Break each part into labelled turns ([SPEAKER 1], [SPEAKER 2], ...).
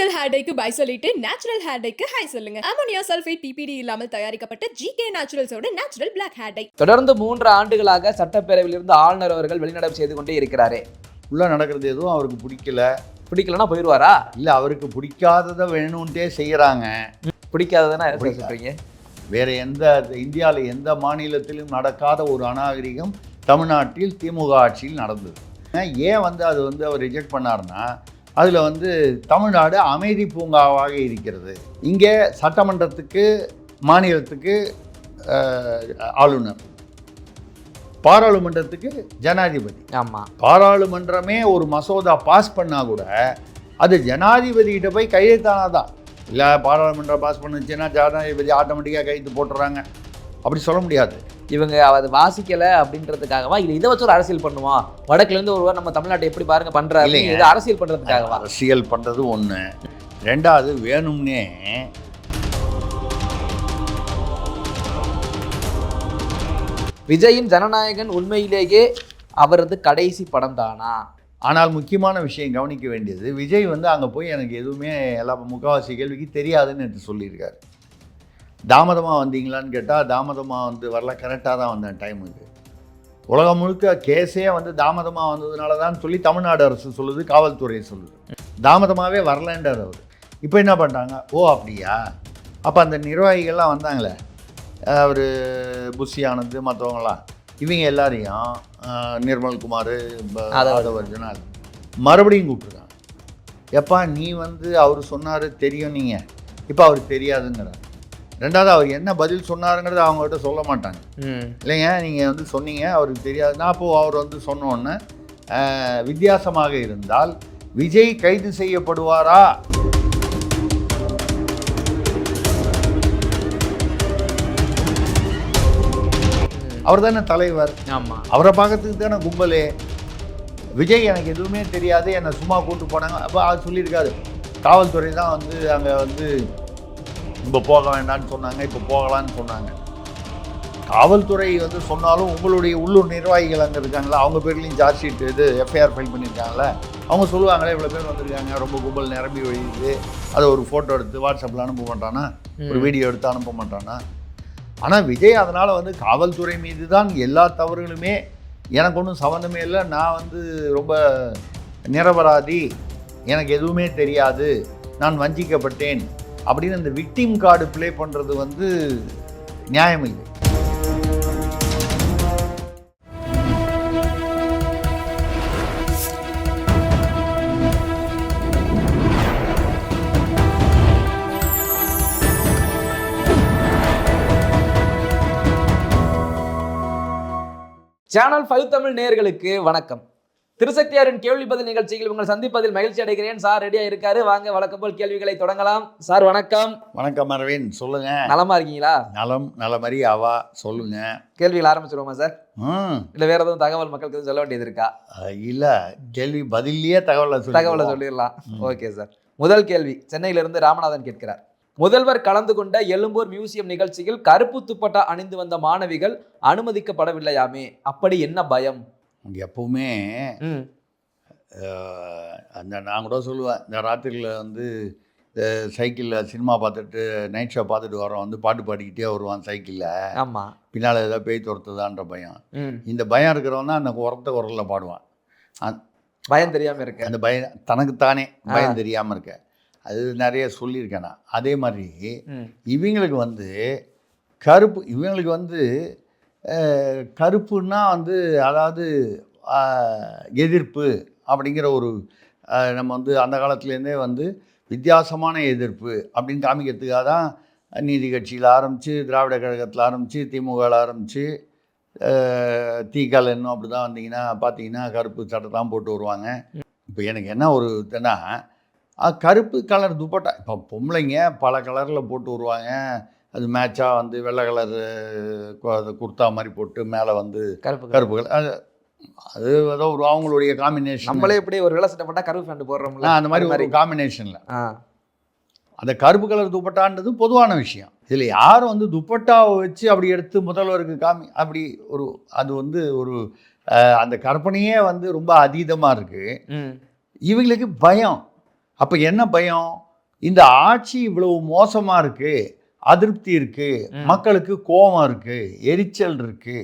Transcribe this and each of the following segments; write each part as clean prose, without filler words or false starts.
[SPEAKER 1] Chemical hair டைக்கு bye சொல்லிட்டு natural hair டைக்கு ஹை சொல்லுங்க. அமோனியா சல்ஃபேட் பிபிடி இல்லாமல் தயாரிக்கப்பட்ட ஜிகே நேச்சுரல்ஸோட நேச்சுரல் பிளாக் ஹேர் டை.
[SPEAKER 2] தொடர்ந்து 3 ஆண்டுகளாக சட்டப்பேரவையில் இருந்து ஆளுநர் அவர்கள் வெளிநடப்பு செய்து கொண்டே இருக்கிறாரே.
[SPEAKER 3] உள்ள நடக்கிறது எதுவும் அவருக்கு
[SPEAKER 2] பிடிக்கலன்னா போயிடுவாரா?
[SPEAKER 3] இல்லை, அவருக்கு பிடிக்காததை வேணும்ட்டே செய்கிறாங்க.
[SPEAKER 2] பிடிக்காததுன்னா சொல்றீங்க?
[SPEAKER 3] வேற எந்த இந்தியாவில் எந்த மாநிலத்திலும் நடக்காத ஒரு அநாகரிகம் தமிழ்நாட்டில் திமுக ஆட்சியில் நடந்தது. ஏன் அது அவர் ரிஜெக்ட் பண்ணார்னா, அதில் தமிழ்நாடு அமைதி பூங்காவாக இருக்கிறது. இங்கே சட்டமன்றத்துக்கு மாநிலத்துக்கு ஆளுநர், பாராளுமன்றத்துக்கு ஜனாதிபதி.
[SPEAKER 2] ஆமாம்,
[SPEAKER 3] பாராளுமன்றமே ஒரு மசோதா பாஸ் பண்ணால் கூட அது ஜனாதிபதிகிட்ட போய் கையெழுத்தானாதான். இல்லை பாராளுமன்றம் பாஸ் பண்ணுச்சுன்னா ஜனாதிபதி ஆட்டோமேட்டிக்காக கையெழுத்து போட்டுறாங்க, அப்படி சொல்ல முடியாது.
[SPEAKER 2] இவங்க அதை வாசிக்கலை அப்படின்றதுக்காகவா, இல்லை இதை வச்சு ஒரு அரசியல் பண்ணுவோம், வடக்குலேருந்து ஒருவர் நம்ம தமிழ்நாட்டை எப்படி பாருங்க பண்ணுறாரு, இதை அரசியல் பண்ணுறதுக்காகவா?
[SPEAKER 3] அரசியல் பண்ணுறது ஒன்று, ரெண்டாவது வேணும்னே
[SPEAKER 2] விஜயின் ஜனநாயகன் உண்மையிலேயே அவரது கடைசி படம் தானா?
[SPEAKER 3] ஆனால் முக்கியமான விஷயம் கவனிக்க வேண்டியது, விஜய் அங்கே போய் எனக்கு எதுவுமே எல்லா முக்கால்வாசி கேள்விக்கு தெரியாதுன்னு எடுத்து சொல்லியிருக்காரு. தாமதமாக வந்தீங்களான்னு கேட்டால் தாமதமாக வரல, கரெக்டாக தான் வந்தேன் டைமுக்கு. உலகம் முழுக்க கேஸே தாமதமாக வந்ததுனால தான் சொல்லி தமிழ்நாடு அரசு சொல்லுது, காவல்துறை சொல்லுது. தாமதமாகவே வரலன்றார் அவர். இப்போ என்ன பண்ணுறாங்க, ஓ அப்படியா, அப்போ அந்த நிர்வாகிகள்லாம் வந்தாங்களே, அவர் புஷி ஆனந்த் மற்றவங்களாம், இவங்க எல்லாரையும் நிர்மல்குமார், ஆதவர்ஜனா மறுபடியும் கூப்பிட்ருக்காங்க. எப்பா நீ அவர் சொன்னார் தெரியும், நீங்கள் இப்போ அவருக்கு தெரியாதுங்கிறார். ரெண்டாவது அவர் என்ன பதில் சொன்னாருங்கிறத அவங்ககிட்ட சொல்ல மாட்டாங்க. இல்லைங்க நீங்கள் சொன்னீங்க அவருக்கு தெரியாதுன்னா, அப்போது அவர் சொன்னோன்னே வித்தியாசமாக இருந்தால் விஜய் கைது செய்யப்படுவாரா? அவர் தானே தலைவர்.
[SPEAKER 2] ஆமாம், அவரை
[SPEAKER 3] பார்க்கறதுக்கு தானே கும்பலே. விஜய் எனக்கு எதுவுமே தெரியாது, என்னை சும்மா கூப்பிட்டு போனாங்க. அப்போ அது சொல்லியிருக்காரு, காவல்துறை தான் அங்கே இப்போ போக வேண்டாம்னு சொன்னாங்க, இப்போ போகலான்னு சொன்னாங்க. காவல்துறை சொன்னாலும் உங்களுடைய உள்ளூர் நிர்வாகிகள் அங்கே இருக்காங்களா, அவங்க பேர்லேயும் சார்ஜ் ஷீட் எஃப்ஐஆர் ஃபைல் பண்ணியிருக்காங்களே, அவங்க சொல்லுவாங்களே இவ்வளோ பேர் வந்திருக்காங்க, ரொம்ப கும்பல் நிரம்பி வழியுது, அதை ஒரு ஃபோட்டோ எடுத்து வாட்ஸ்அப்பில் அனுப்ப மாட்டானா, ஒரு வீடியோ எடுத்து அனுப்ப மாட்டானா? ஆனால் விஜய் அதனால் காவல்துறை மீது தான் எல்லா தவறுகளுமே, எனக்கு ஒன்றும் சம்மந்தமே இல்லை, நான் ரொம்ப நிரபராதி, எனக்கு எதுவுமே தெரியாது, நான் வஞ்சிக்கப்பட்டேன் அப்படின்னு அந்த விக்டிம் கார்டு ப்ளே பண்ணுறது நியாயம் இல்லை.
[SPEAKER 2] சேனல் 5 தமிழ் நேயர்களுக்கு வணக்கம். திருசக்தியாரின் கேள்வி பதில் நிகழ்ச்சியில் உங்கள் சந்திப்பதில் மகிழ்ச்சி அடைகிறேன். சார் ரெடியா இருக்காரு, வாங்க வழக்கம் போல் கேள்விகளை தொடங்கலாம். சார் வணக்கம்.
[SPEAKER 3] வணக்கம் அரவிந்த், சொல்லுங்க.
[SPEAKER 2] நலமா இருக்கீங்களா?
[SPEAKER 3] நலமறி ஆவா, சொல்லுங்க.
[SPEAKER 2] கேள்விகள் ஆரம்பிச்சிருவோமா சார்? இல்ல வேற எதுவும் தகவல் மக்களுக்கு சொல்ல வேண்டியது இருக்கா?
[SPEAKER 3] இல்ல, கேள்வி பதிலே தகவலை
[SPEAKER 2] சொல்லிடலாம். Okay sir. முதல் கேள்வி சென்னையிலிருந்து ராமநாதன் கேட்கிறார். முதல்வர் கலந்து கொண்ட எழும்பூர் மியூசியம் நிகழ்ச்சியில் கருப்பு துப்பட்டா அணிந்து வந்த மாணவிகள் அனுமதிக்கப்படவில்லையாமே, அப்படி என்ன பயம்?
[SPEAKER 3] எப்பவுமே நான் கூட சொல்லுவேன், இந்த ராத்திரியில் சைக்கிளில் சினிமா பார்த்துட்டு நைட் ஷோ பார்த்துட்டு வரோம், பாட்டு பாடிக்கிட்டே வருவான் சைக்கிளில்.
[SPEAKER 2] ஆமாம்,
[SPEAKER 3] பின்னால் ஏதாவது பேய் துரத்துதான்ற பயம். இந்த பயம் இருக்கிறவன் தான் அந்த உரத்த குரலில் பாடுவான்.
[SPEAKER 2] பயம் தெரியாமல் இருக்க,
[SPEAKER 3] அந்த பயம் தனக்குத்தானே பயம் தெரியாமல் இருக்க, அது நிறைய சொல்லியிருக்கேன் நான். அதே மாதிரி இவங்களுக்கு கருப்பு, இவங்களுக்கு கருப்புன்னா அதாவது எதிர்ப்பு அப்படிங்கிற ஒரு நம்ம அந்த காலத்துலேருந்தே வித்தியாசமான எதிர்ப்பு அப்படின்னு காமிக்கிறதுக்காக தான் நீதி கட்சியில் ஆரம்பித்து, திராவிட கழகத்தில் ஆரம்பித்து, திமுகவில் ஆரம்பித்து, தீக்கால் இன்னும் அப்படி தான் பார்த்தீங்கன்னா கருப்பு சட்டை தான் போட்டு வருவாங்க. இப்போ எனக்கு என்ன ஒரு இதுன்னா, கருப்பு கலர் துப்பட்டா, இப்போ பொம்பளைங்க பல கலரில் போட்டு வருவாங்க, அது மேட்சாக வெள்ளை கலர் குர்த்தா மாதிரி போட்டு மேலே கருப்பு கலர், அது ஏதோ ஒரு அவங்களுடைய காம்பினேஷன்.
[SPEAKER 2] நம்மளே எப்படி ஒரு வெள்ளை சட்டை போட்டால் கருப்பு பேண்ட் போடுறோம்ல,
[SPEAKER 3] அந்த மாதிரி ஒரு காம்பினேஷனில் அந்த கருப்பு கலர் துப்பட்டான்றது பொதுவான விஷயம். இதில் யாரும் துப்பட்டாவை வச்சு அப்படி எடுத்து முதல்வருக்கு அப்படி ஒரு அது ஒரு அந்த கற்பனையே ரொம்ப அதீதமாக இருக்குது. இவங்களுக்கு பயம். அப்போ என்ன பயம்? இந்த ஆட்சி இவ்வளவு மோசமா இருக்கு, அதிருப்தி இருக்கு, மக்களுக்கு கோபம் இருக்கு, எரிச்சல் இருக்கு,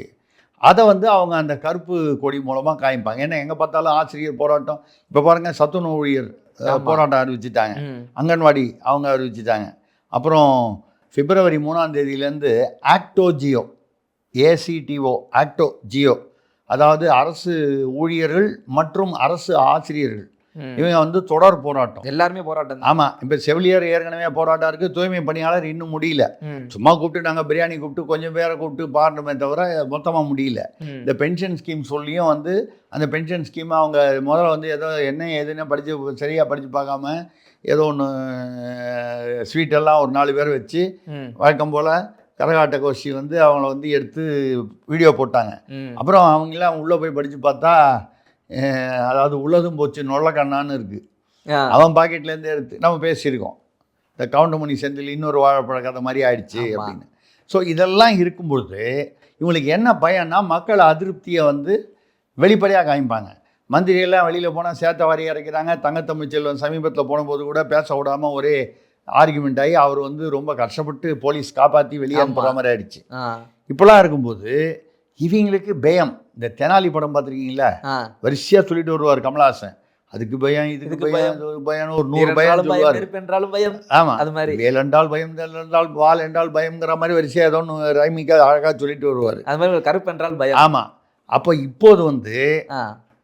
[SPEAKER 3] அதை வந்து அவங்க அந்த கருப்பு கொடி மூலமாக காமிப்பாங்க. ஏன்னா எங்கே பார்த்தாலும் ஆசிரியர் போராட்டம். இப்போ பாருங்க, சத்துணவு ஊழியர் போராட்டம் அறிவிச்சிட்டாங்க, அங்கன்வாடி அவங்க அறிவிச்சிட்டாங்க. அப்புறம் பிப்ரவரி 3ஆம் தேதியிலேருந்து ஆக்டோ ஜியோ, ஏசிடிஓ ஆக்டோ ஜியோ, அதாவது அரசு ஊழியர்கள் மற்றும் அரசு ஆசிரியர்கள் இவங்க வந்து தொடர் போராட்டம்.
[SPEAKER 2] எல்லாருமே போராட்டம்.
[SPEAKER 3] ஆமாம், இப்போ செவிலியர் ஏற்கனவே போராட்டம் இருக்குது, தூய்மை பணியாளர் இன்னும் முடியல. சும்மா கூப்பிட்டு நாங்கள் பிரியாணி கூப்பிட்டு கொஞ்சம் பேரை கூப்பிட்டு பாடணுமே தவிர மொத்தமாக முடியல. இந்த பென்ஷன் ஸ்கீம் சொல்லியும் வந்து அந்த பென்ஷன் ஸ்கீம் அவங்க முதல்ல வந்து ஏதோ என்ன எதுன்னு படித்து சரியாக படித்து பார்க்காம ஏதோ ஒன்று ஸ்வீட்டெல்லாம் ஒரு 4 பேர் வச்சு வழக்கம் போல் கரகாட்ட கோஷ்டி வந்து அவங்கள வந்து எடுத்து வீடியோ போட்டாங்க. அப்புறம் அவங்களாம் உள்ளே போய் படித்து பார்த்தா, அதாவது உள்ளதும் போச்சு நொல்ல கண்ணான்னு இருக்குது. அவன் பாக்கெட்லேருந்து எடுத்து நம்ம பேசியிருக்கோம், இந்த கவுண்டமணி செந்தில் இன்னொரு வாழைப்பழ கதை மாதிரி ஆயிடுச்சு அப்படின்னு. ஸோ இதெல்லாம் இருக்கும்பொழுது இவங்களுக்கு என்ன பயன்னா, மக்கள் அதிருப்தியை வந்து வெளிப்படையாக காமிப்பாங்க. மந்திரியெல்லாம் வெளியில் போனால் சேத்த வாரி இறக்கிறாங்க. தங்கத்தமிழ்ச்செல்வன் சமீபத்தில் போனபோது கூட பேச விடாமல் ஒரே ஆர்குமெண்ட் ஆகி அவர் வந்து ரொம்ப கஷ்டப்பட்டு போலீஸ் காப்பாற்றி வெளியே அனுப்புகிற மாதிரி ஆயிடுச்சு. இப்போலாம் இருக்கும்போது இவங்களுக்கு பயம். இந்த தெனாலி படம் பார்த்துருக்கீங்களா, வரிசையாக சொல்லிட்டு வருவார் கமலஹாசன், அதுக்கு பயம் இதுக்கு பயம் பயம் ஒரு 100 பயம் சொல்லுவார். ஆமாம், அது மாதிரி வேல் என்றால் பயம், தேல் என்றால் வால் என்றால் பயம்ங்கிற மாதிரி வரிசையாக ஏதோ ஒன்று ரைமிக்காக அழகாக சொல்லிட்டு வருவார்.
[SPEAKER 2] அது மாதிரி கருப்பு என்றால் பயம்.
[SPEAKER 3] ஆமாம். அப்போ இப்போது வந்து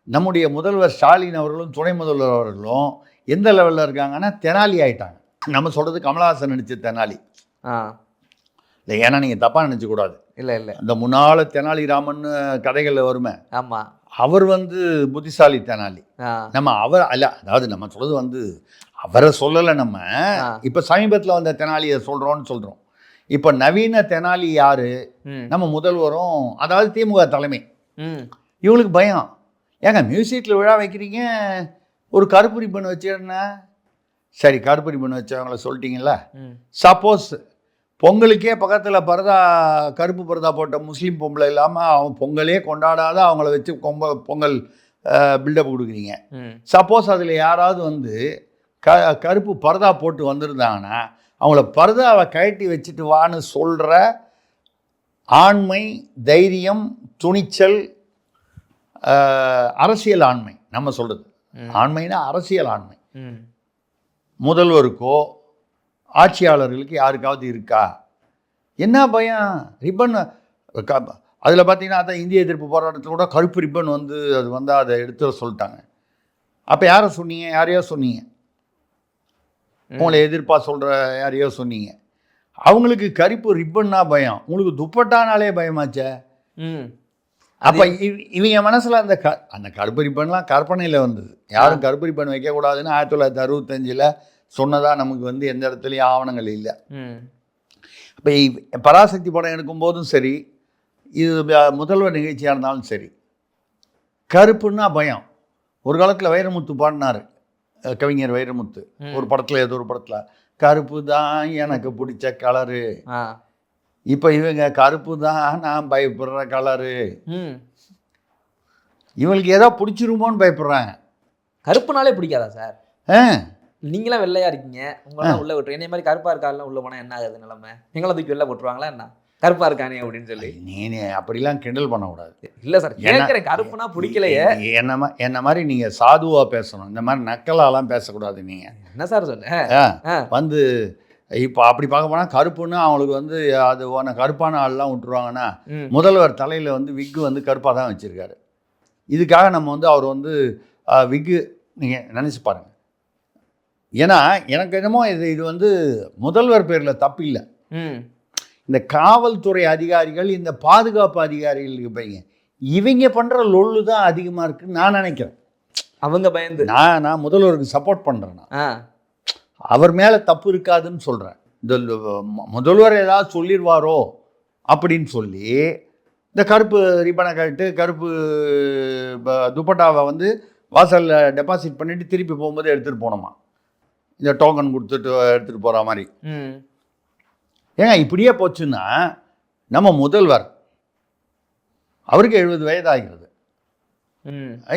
[SPEAKER 3] நம்முடைய முதல்வர் ஸ்டாலின் அவர்களும் துணை முதல்வர் அவர்களும் எந்த லெவலில் இருக்காங்கன்னா தெனாலி ஆயிட்டாங்க. நம்ம சொல்கிறது கமலஹாசன் நடித்த தெனாலி இல்லை, ஏன்னா நீங்கள் தப்பாக நினச்சக்கூடாது.
[SPEAKER 2] இல்லை இல்லை,
[SPEAKER 3] இந்த முன்னாள் தெனாலிராமன் கதைகளில் வருமே,
[SPEAKER 2] ஆமாம்,
[SPEAKER 3] அவர் வந்து புத்திசாலி தெனாலி. நம்ம அவர் அல்ல, அதாவது நம்ம சொல்கிறது வந்து அவரை சொல்லலை. நம்ம இப்போ சமீபத்தில் வந்த தெனாலியை சொல்கிறோன்னு சொல்கிறோம். இப்போ நவீன தெனாலி யார்? நம்ம முதல்வரும், அதாவது திமுக தலைமை. இவங்களுக்கு பயம். ஏங்க மியூசியத்தில் விழா வைக்கிறீங்க, ஒரு கருப்பு ரிப்பன் வச்சுருந்தா சரி, கருப்பு ரிப்பன் வச்சவங்கள சொல்லிட்டீங்கள. சப்போஸ் பொங்கலுக்கே பக்கத்தில் பரதா கருப்பு பரதா போட்ட முஸ்லீம் பொம்பளை இல்லாமல் அவன் பொங்கலே கொண்டாடாத அவங்கள வச்சு பொங்கல் பில்டப் கொடுக்குறீங்க. சப்போஸ் அதில் யாராவது வந்து கருப்பு பரதா போட்டு வந்திருந்தாங்கன்னா அவங்கள பரதாவை கழட்டி வச்சுட்டு வான்னு சொல்கிற ஆண்மை, தைரியம், துணிச்சல், அரசியல் ஆண்மை. நம்ம சொல்கிறது ஆண்மைனா அரசியல் ஆண்மை முதல்வருக்கோ ஆட்சியாளர்களுக்கு யாருக்காவது இருக்கா? என்ன பயம்? ரிப்பன் அதில் பார்த்தீங்கன்னா, அதான் இந்திய எதிர்ப்பு போராட்டத்தில் கூட கருப்பு ரிப்பன் வந்து அது வந்தால் அதை எடுத்து சொல்லிட்டாங்க. அப்போ யாரை சொன்னீங்க? யாரையோ சொன்னீங்க, உங்களை எதிர்ப்பாக சொல்கிற யாரையோ சொன்னீங்க. அவங்களுக்கு கருப்பு ரிப்பன்னா பயம், உங்களுக்கு துப்பட்டானாலே பயமாச்சே. அப்போ இவங்க மனசில் அந்த கருப்பு ரிப்பன்லாம் கற்பனையில் வந்தது. யாரும் கருப்பு ரிப்பன் வைக்கக்கூடாதுன்னு 1965 சொன்னதாக நமக்கு வந்து எந்த இடத்துலையும் ஆவணங்கள் இல்லை. இப்போ பராசக்தி படம் எடுக்கும்போதும் சரி, இது முதல்வர் நிகழ்ச்சியாக இருந்தாலும் சரி, கருப்புன்னா பயம். ஒரு காலத்தில் வைரமுத்து பாடினார், கவிஞர் வைரமுத்து ஒரு படத்தில், ஏதோ ஒரு படத்தில், கருப்பு தான் எனக்கு பிடிச்ச கலரு. இப்போ இவங்க கருப்பு தான் நான் பயப்படுற கலரு. இவங்களுக்கு ஏதோ பிடிச்சிருமோன்னு பயப்படுறாங்க.
[SPEAKER 2] கருப்புனாலே பிடிக்காதா சார்? நீங்களாம் வெள்ளையா இருக்கீங்க, உங்களெல்லாம் உள்ள விட்டுரு, என்னை மாதிரி கருப்பா இருக்காலாம் உள்ள போனால் என்ன ஆகுது நிலைமை? எங்களை தூக்கி வெளில போட்டுருவாங்களா என்ன, கருப்பா இருக்கானே அப்படின்னு சொல்லி?
[SPEAKER 3] நீ அப்படிலாம் கிண்டல் பண்ணக்கூடாது.
[SPEAKER 2] இல்லை சார், கேட்குறேன், கருப்புனா பிடிக்கலையே.
[SPEAKER 3] என்ன மாதிரி நீங்கள் சாதுவாக பேசணும், இந்த மாதிரி நக்கலாலாம் பேசக்கூடாது. நீங்கள்
[SPEAKER 2] என்ன சார் சொல்ல
[SPEAKER 3] வந்து இப்போ அப்படி பார்க்க போனால் கருப்புன்னா அவங்களுக்கு வந்து அது கருப்பான ஆள்லாம் விட்டுருவாங்கன்னா, முதல்வர் தலையில் வந்து விக்கு வந்து கருப்பாக தான் வச்சுருக்காரு. இதுக்காக நம்ம வந்து அவர் வந்து விக்கு நீங்கள் நினச்சி பாருங்கள். ஏன்னா எனக்கு என்னமோ இது வந்து முதல்வர் பேரில் தப்பு இல்லை. இந்த காவல்துறை அதிகாரிகள், இந்த பாதுகாப்பு அதிகாரிகளுக்கு பையங்க, இவங்க பண்ணுற லொல்லு தான் அதிகமாக இருக்குன்னு நான் நினைக்கிறேன்.
[SPEAKER 2] அவங்க பயந்து
[SPEAKER 3] நான் முதல்வருக்கு சப்போர்ட் பண்ணுறேன். அவர் மேலே தப்பு இருக்காதுன்னு சொல்கிறேன். இந்த முதல்வர் ஏதாவது சொல்லிடுவாரோ அப்படின்னு சொல்லி இந்த கருப்பு ரிப்பனை கட்டு கருப்பு துப்பட்டாவை வந்து வாசலில் டெபாசிட் பண்ணிவிட்டு திருப்பி போகும்போது எடுத்துகிட்டு போனோமா, இந்த டோக்கன் கொடுத்துட்டு எடுத்துகிட்டு போகிற மாதிரி. ஏங்க இப்படியே போச்சுன்னா நம்ம முதல்வர் அவருக்கு 70 வயது ஆகிறது.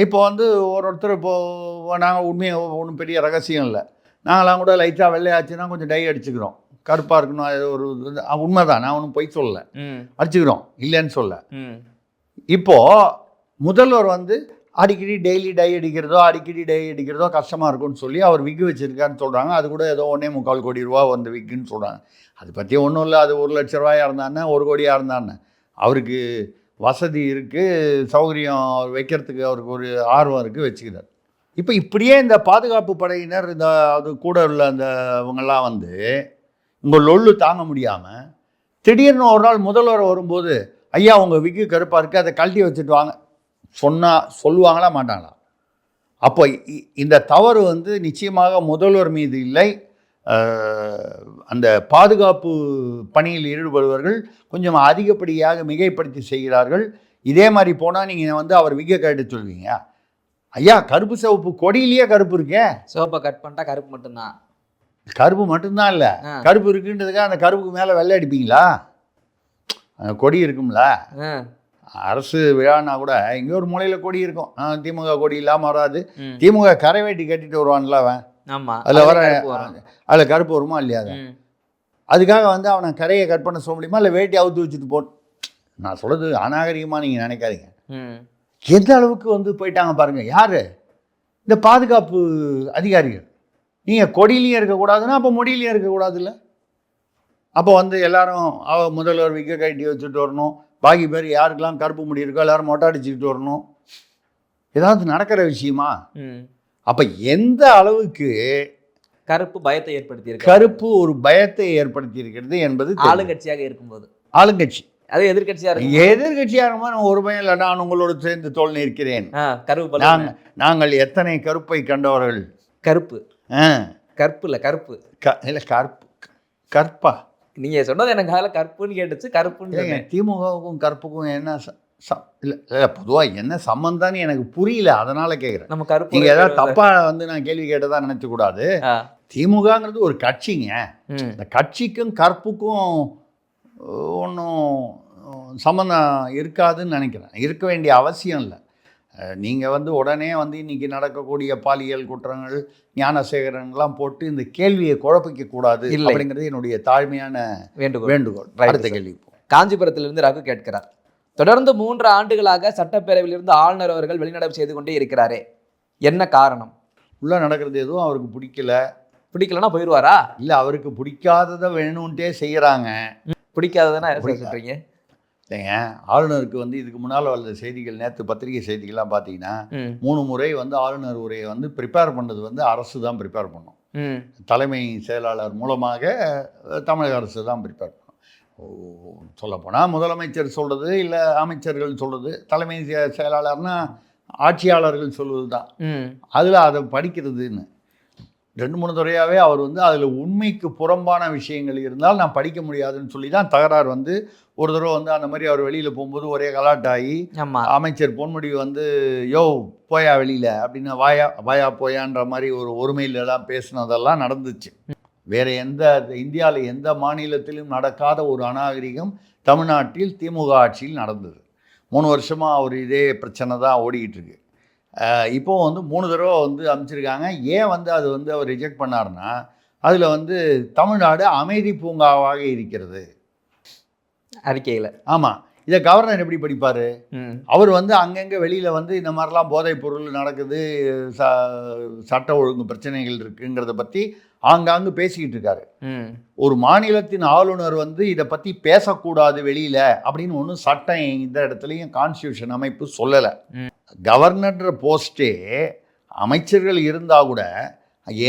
[SPEAKER 3] இப்போ வந்து ஒருத்தர் இப்போது நாங்கள் உண்மையாக ஒன்றும் பெரிய ரகசியம் இல்லை, நாங்களாம் கூட லைட்டாக வெள்ளையாச்சுன்னா கொஞ்சம் டை அடிச்சுக்கிறோம். கருப்பாக இருக்கணும் அது ஒரு உண்மைதான், நான் ஒன்றும் பொய் சொல்லலை, அடிச்சுக்கிறோம், இல்லைன்னு சொல்ல. இப்போது முதல்வர் வந்து அடிக்கடி டெய்லி டை அடிக்கிறதோ கஷ்டமாக இருக்கும்னு சொல்லி அவர் விக்கு வச்சுருக்காருன்னு சொல்கிறாங்க. அது கூட ஏதோ 1.25 கோடி ரூபா வந்து விக்குன்னு சொல்கிறாங்க. அது பற்றி ஒன்றும் இல்லை. அது 1 லட்ச ரூபாயாக இருந்தானே 1 கோடியாக இருந்தானே அவருக்கு வசதி இருக்குது, சௌகரியம் வைக்கிறதுக்கு அவருக்கு ஒரு ஆர்வம் இருக்குது, வச்சுக்கிறார். இப்போ இப்படியே இந்த பாதுகாப்பு படையினர் இந்த அது கூட உள்ள அந்த இவங்கெல்லாம் வந்து உங்கள் லொல்லு தாங்க முடியாமல் திடீர்னு ஒரு நாள் முதல்வர் வரும்போது ஐயா உங்கள் விக்கு கருப்பாக இருக்குது அதை கழட்டி வச்சுட்டு வாங்க சொல்லுவாங்களா மாட்டாங்களா? அப்போ இந்த தவறு வந்து நிச்சயமாக முதல்வர் மீது இல்லை, அந்த பாதுகாப்பு பணியில் ஈடுபடுபவர்கள் கொஞ்சம் அதிகப்படியாக மிகைப்படுத்தி செய்கிறார்கள். இதே மாதிரி போனால் நீங்கள் வந்து அவர் விக்க கழட்ட சொல்வீங்க. ஐயா கருப்பு சிவப்பு கொடியிலேயே கருப்பு இருக்கே,
[SPEAKER 2] சிவப்பை கட் பண்ணிட்டா கருப்பு மட்டும்தான்,
[SPEAKER 3] கருப்பு மட்டும்தான் இல்லை, கருப்பு இருக்குன்றதுக்காக அந்த கருப்புக்கு மேலே வெள்ளை அடிப்பீங்களா? அந்த கொடி இருக்கும்ல, அரசு விழான்னா கூட இங்கே ஒரு மூலையில் கொடி இருக்கும், திமுக கொடி இல்லாமல் வராது. திமுக கரை வேட்டி கட்டிட்டு வருவான்ல அவன், அதில் கருப்பு வருமா இல்லையா? அதுக்காக வந்து அவனை கரையை கட் பண்ண சொல்ல முடியுமா? இல்லை வேட்டி அவுத்து வச்சுட்டு போ. நான் சொல்கிறது அநாகரிகமாக நீங்கள் நினைக்காதீங்க. எந்த அளவுக்கு வந்து போயிட்டாங்க பாருங்கள். யார்? இந்த பாதுகாப்பு அதிகாரிகள். நீங்கள் கொடியிலையும் இருக்கக்கூடாதுன்னா அப்போ முடியிலையும் இருக்கக்கூடாதுல்ல. அப்போ வந்து எல்லாரும் முதல்வர் விக்க கட்டி வச்சுட்டு வரணும், பாக்கி பேர் யாருக்கெல்லாம் கருப்பு முடி இருக்கோ எல்லாரும் மொட்டை அடிச்சுக்கிட்டு வரணும். ஏதாவது நடக்கிற விஷயமா? அப்போ எந்த அளவுக்கு
[SPEAKER 2] கருப்பு பயத்தை ஏற்படுத்தி
[SPEAKER 3] கருப்பு ஒரு பயத்தை ஏற்படுத்தி இருக்கிறது என்பது
[SPEAKER 2] ஆளுங்கட்சியாக இருக்கும்போது,
[SPEAKER 3] ஆளுங்கட்சி
[SPEAKER 2] அது எதிர்கட்சியாக
[SPEAKER 3] இருக்கும்போது நம்ம ஒரு பயம் இல்லை, நான் உங்களோடு சேர்ந்து தோல் நிற்கிறேன். நாங்கள் எத்தனை கருப்பை கண்டவர்கள். கருப்பு இல்லை கருப்பு இல்லை கற்பா
[SPEAKER 2] நீங்க சொன்னது எனக்கு கருப்புன்னு கேட்டுச்சு. கருப்புன்னு
[SPEAKER 3] திமுகவுக்கும் கருப்புக்கும் என்ன இல்லை பொதுவாக என்ன சம்மந்தான்னு எனக்கு புரியல, அதனால கேட்குறேன்.
[SPEAKER 2] நம்ம கருப்பு
[SPEAKER 3] நீங்கள் ஏதாவது தப்பாக வந்து நான் கேள்வி கேட்டதா நினைச்சக்கூடாது. திமுகங்கிறது ஒரு கட்சிங்க, இந்த கட்சிக்கும் கற்புக்கும் ஒன்றும் சம்மந்தம் இருக்காதுன்னு நினைக்கிறேன். இருக்க வேண்டிய அவசியம் இல்லை. நீங்கள் வந்து உடனே வந்து இன்றைக்கி நடக்கக்கூடிய பாலியல் குற்றங்கள் ஞானசேகரன்லாம் போட்டு இந்த கேள்வியை குழப்பிக்கக்கூடாது அப்படிங்கிறது என்னுடைய தாழ்மையான வேண்டுகோள். அடுத்த கேள்வி.
[SPEAKER 2] காஞ்சிபுரத்திலிருந்து ரகு கேட்கிறார், தொடர்ந்து 3 ஆண்டுகளாக சட்டப்பேரவையிலிருந்து ஆளுநர் அவர்கள் வெளிநடப்பு செய்து கொண்டே இருக்கிறாரே, என்ன காரணம்?
[SPEAKER 3] உள்ளே நடக்கிறது எதுவும் அவருக்கு
[SPEAKER 2] பிடிக்கலன்னா போயிடுவாரா?
[SPEAKER 3] இல்லை, அவருக்கு பிடிக்காததை வேணும்ன்ட்டே செய்கிறாங்க.
[SPEAKER 2] பிடிக்காததுன்னா சொல்கிறீங்க
[SPEAKER 3] இல்லைங்க. ஆளுநருக்கு வந்து இதுக்கு முன்னால் வந்த செய்திகள், நேற்று பத்திரிகை செய்திகள்லாம் பார்த்தீங்கன்னா 3 முறை வந்து ஆளுநர் உரையை வந்து ப்ரிப்பேர் பண்ணது வந்து அரசு தான் ப்ரிப்பேர் பண்ணும். தலைமை செயலாளர் மூலமாக தமிழக அரசு தான் ப்ரிப்பேர் பண்ணும். சொல்லப்போனால் முதலமைச்சர் சொல்கிறது இல்லை அமைச்சர்கள் சொல்கிறது, தலைமை செயலாளர்னா ஆட்சியாளர்கள் சொல்வது தான். அதில் அதை படிக்கிறதுன்னு 2-3 துறையாகவே அவர் வந்து அதில் உண்மைக்கு புறம்பான விஷயங்கள் இருந்தால் நான் படிக்க முடியாதுன்னு சொல்லி தான் தகராறு வந்து ஒரு தடவை வந்து அந்த மாதிரி அவர் வெளியில் போகும்போது ஒரே கலாட்டாகி அமைச்சர் பொன்முடி வந்து யோ போயா வெளியில் அப்படின்னு வாயா போயான்ற மாதிரி ஒரு ஒருமையிலலாம் பேசினதெல்லாம் நடந்துச்சு. வேறு இந்தியாவில் எந்த மாநிலத்திலும் நடக்காத ஒரு அநாகரிகம் தமிழ்நாட்டில் திமுக ஆட்சியில் நடந்தது. 3 வருஷமாக அவர் இதே பிரச்சனை தான் ஓடிக்கிட்டு இருக்கு. இப்போது வந்து 3 தடவை வந்து அமைச்சிருக்காங்க. ஏன் வந்து அது வந்து அவர் ரிஜெக்ட் பண்ணார்னா, அதில் வந்து தமிழ்நாடு அமைதி பூங்காவாக இருக்கிறது
[SPEAKER 2] அறிக்கையில்.
[SPEAKER 3] ஆமாம், இதை கவர்னர் எப்படி படிப்பார்? அவர் வந்து அங்கங்கே வெளியில் வந்து இந்த மாதிரிலாம் போதைப் பொருள் நடக்குது, சட்ட ஒழுங்கு பிரச்சனைகள் இருக்குங்கிறத பற்றி ஆங்காங்கு பேசிக்கிட்டு இருக்காரு. ஒரு மாநிலத்தின் ஆளுநர் வந்து இதை பற்றி பேசக்கூடாது வெளியில் அப்படின்னு ஒன்றும் சட்டம் இந்த இடத்துலையும் கான்ஸ்டியூஷன் அமைப்பு சொல்லலை. கவர்னர்ன்ற போஸ்ட்டே அமைச்சர்கள் இருந்தால் கூட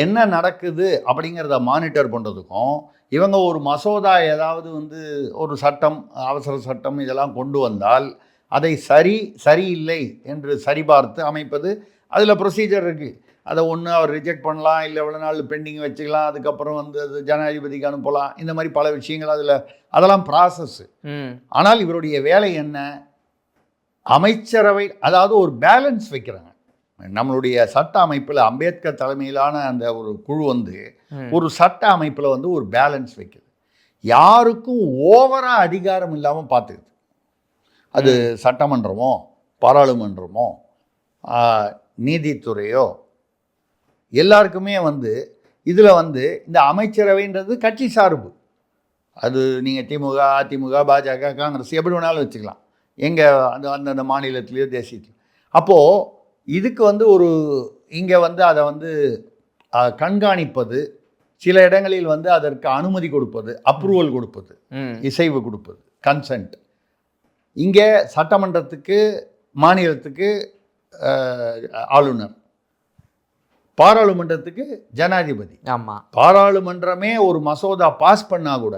[SPEAKER 3] என்ன நடக்குது அப்படிங்கிறத மானிட்டர் பண்ணுறதுக்கும், இவங்க ஒரு மசோதா ஏதாவது வந்து ஒரு சட்டம், அவசர சட்டம் இதெல்லாம் கொண்டு வந்தால் அதை சரியில்லை என்று சரிபார்த்து அமைப்பது, அதில் ப்ரொசீஜர் இருக்குது. அதை ஒன்று அவர் ரிஜெக்ட் பண்ணலாம், இல்லை எவ்வளோ நாள் பெண்டிங் வச்சுக்கலாம், அதுக்கப்புறம் வந்து அது ஜனாதிபதிக்கு அனுப்பலாம், இந்த மாதிரி பல விஷயங்கள் அதெல்லாம் ப்ராசஸ்ஸு. ஆனால் இவருடைய வேலை என்ன? அமைச்சரவை, அதாவது ஒரு பேலன்ஸ் வைக்கிறாங்க. நம்மளுடைய சட்ட அமைப்பில் அம்பேத்கர் தலைமையிலான அந்த ஒரு குழு வந்து ஒரு சட்ட அமைப்பில் வந்து ஒரு பேலன்ஸ் வைக்குது. யாருக்கும் ஓவராக அதிகாரம் இல்லாமல் பார்த்துக்குது. அது சட்டமன்றமோ பாராளுமன்றமோ நீதித்துறையோ எல்லாருக்குமே வந்து இதில் வந்து இந்த அமைச்சரவைன்றது கட்சி சார்பு. அது நீங்கள் திமுக, அதிமுக, பாஜக, காங்கிரஸ் எப்படி வேணாலும் வச்சுக்கலாம், எங்கள் அந்தந்த மாநிலத்திலேயோ தேசியத்தில். அப்போது இதுக்கு வந்து ஒரு இங்கே வந்து அதை வந்து கண்காணிப்பது, சில இடங்களில் வந்து அதற்கு அனுமதி கொடுப்பது, அப்ரூவல் கொடுப்பது, இசைவு கொடுப்பது, கன்சென்ட். இங்கே சட்டமன்றத்துக்கு, மாநிலத்துக்கு ஆளுநர், பாராளுமன்றத்துக்கு ஜனாதிபதி.
[SPEAKER 2] ஆமாம்,
[SPEAKER 3] பாராளுமன்றமே ஒரு மசோதா பாஸ் பண்ணால் கூட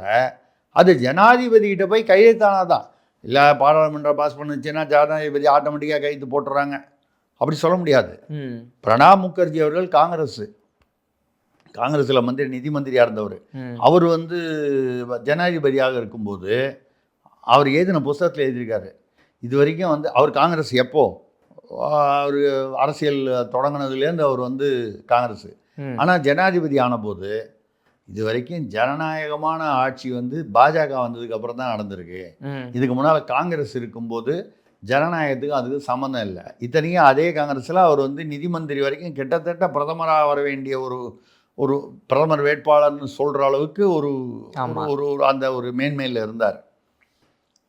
[SPEAKER 3] அது ஜனாதிபதிகிட்ட போய் கையெழுத்தானாதான். இல்லை பாராளுமன்றம் பாஸ் பண்ணுச்சுன்னா ஜனாதிபதி ஆட்டோமேட்டிக்காக கையெழுத்து போட்டுறாங்க அப்படி சொல்ல முடியாது. பிரணாப் முகர்ஜி அவர்கள் காங்கிரஸில் நிதி மந்திரியாக இருந்தவர். அவர் வந்து ஜனாதிபதியாக இருக்கும்போது அவர் எழுதின புஸ்தகத்தில் எழுதியிருக்காரு, இது வரைக்கும் வந்து அவர் காங்கிரஸ் எப்போ அவர் அரசியல் தொடங்கினதுலேருந்து அவர் வந்து காங்கிரஸ். ஆனால் ஜனாதிபதி ஆனபோது இது வரைக்கும் ஜனநாயகமான ஆட்சி வந்து பாஜக வந்ததுக்கப்புறம் தான் நடந்திருக்கு. இதுக்கு முன்னால் காங்கிரஸ் இருக்கும்போது ஜனநாயகத்துக்கு அதுக்கு சம்மந்தம் இல்லை. இத்தனைக்கும் அதே காங்கிரஸில் அவர் வந்து நிதி மந்திரி வரைக்கும் கிட்டத்தட்ட பிரதமராக வர வேண்டிய ஒரு பிரதமர் வேட்பாளர்னு சொல்கிற அளவுக்கு ஒரு அந்த ஒரு மேன்மையில் இருந்தார்.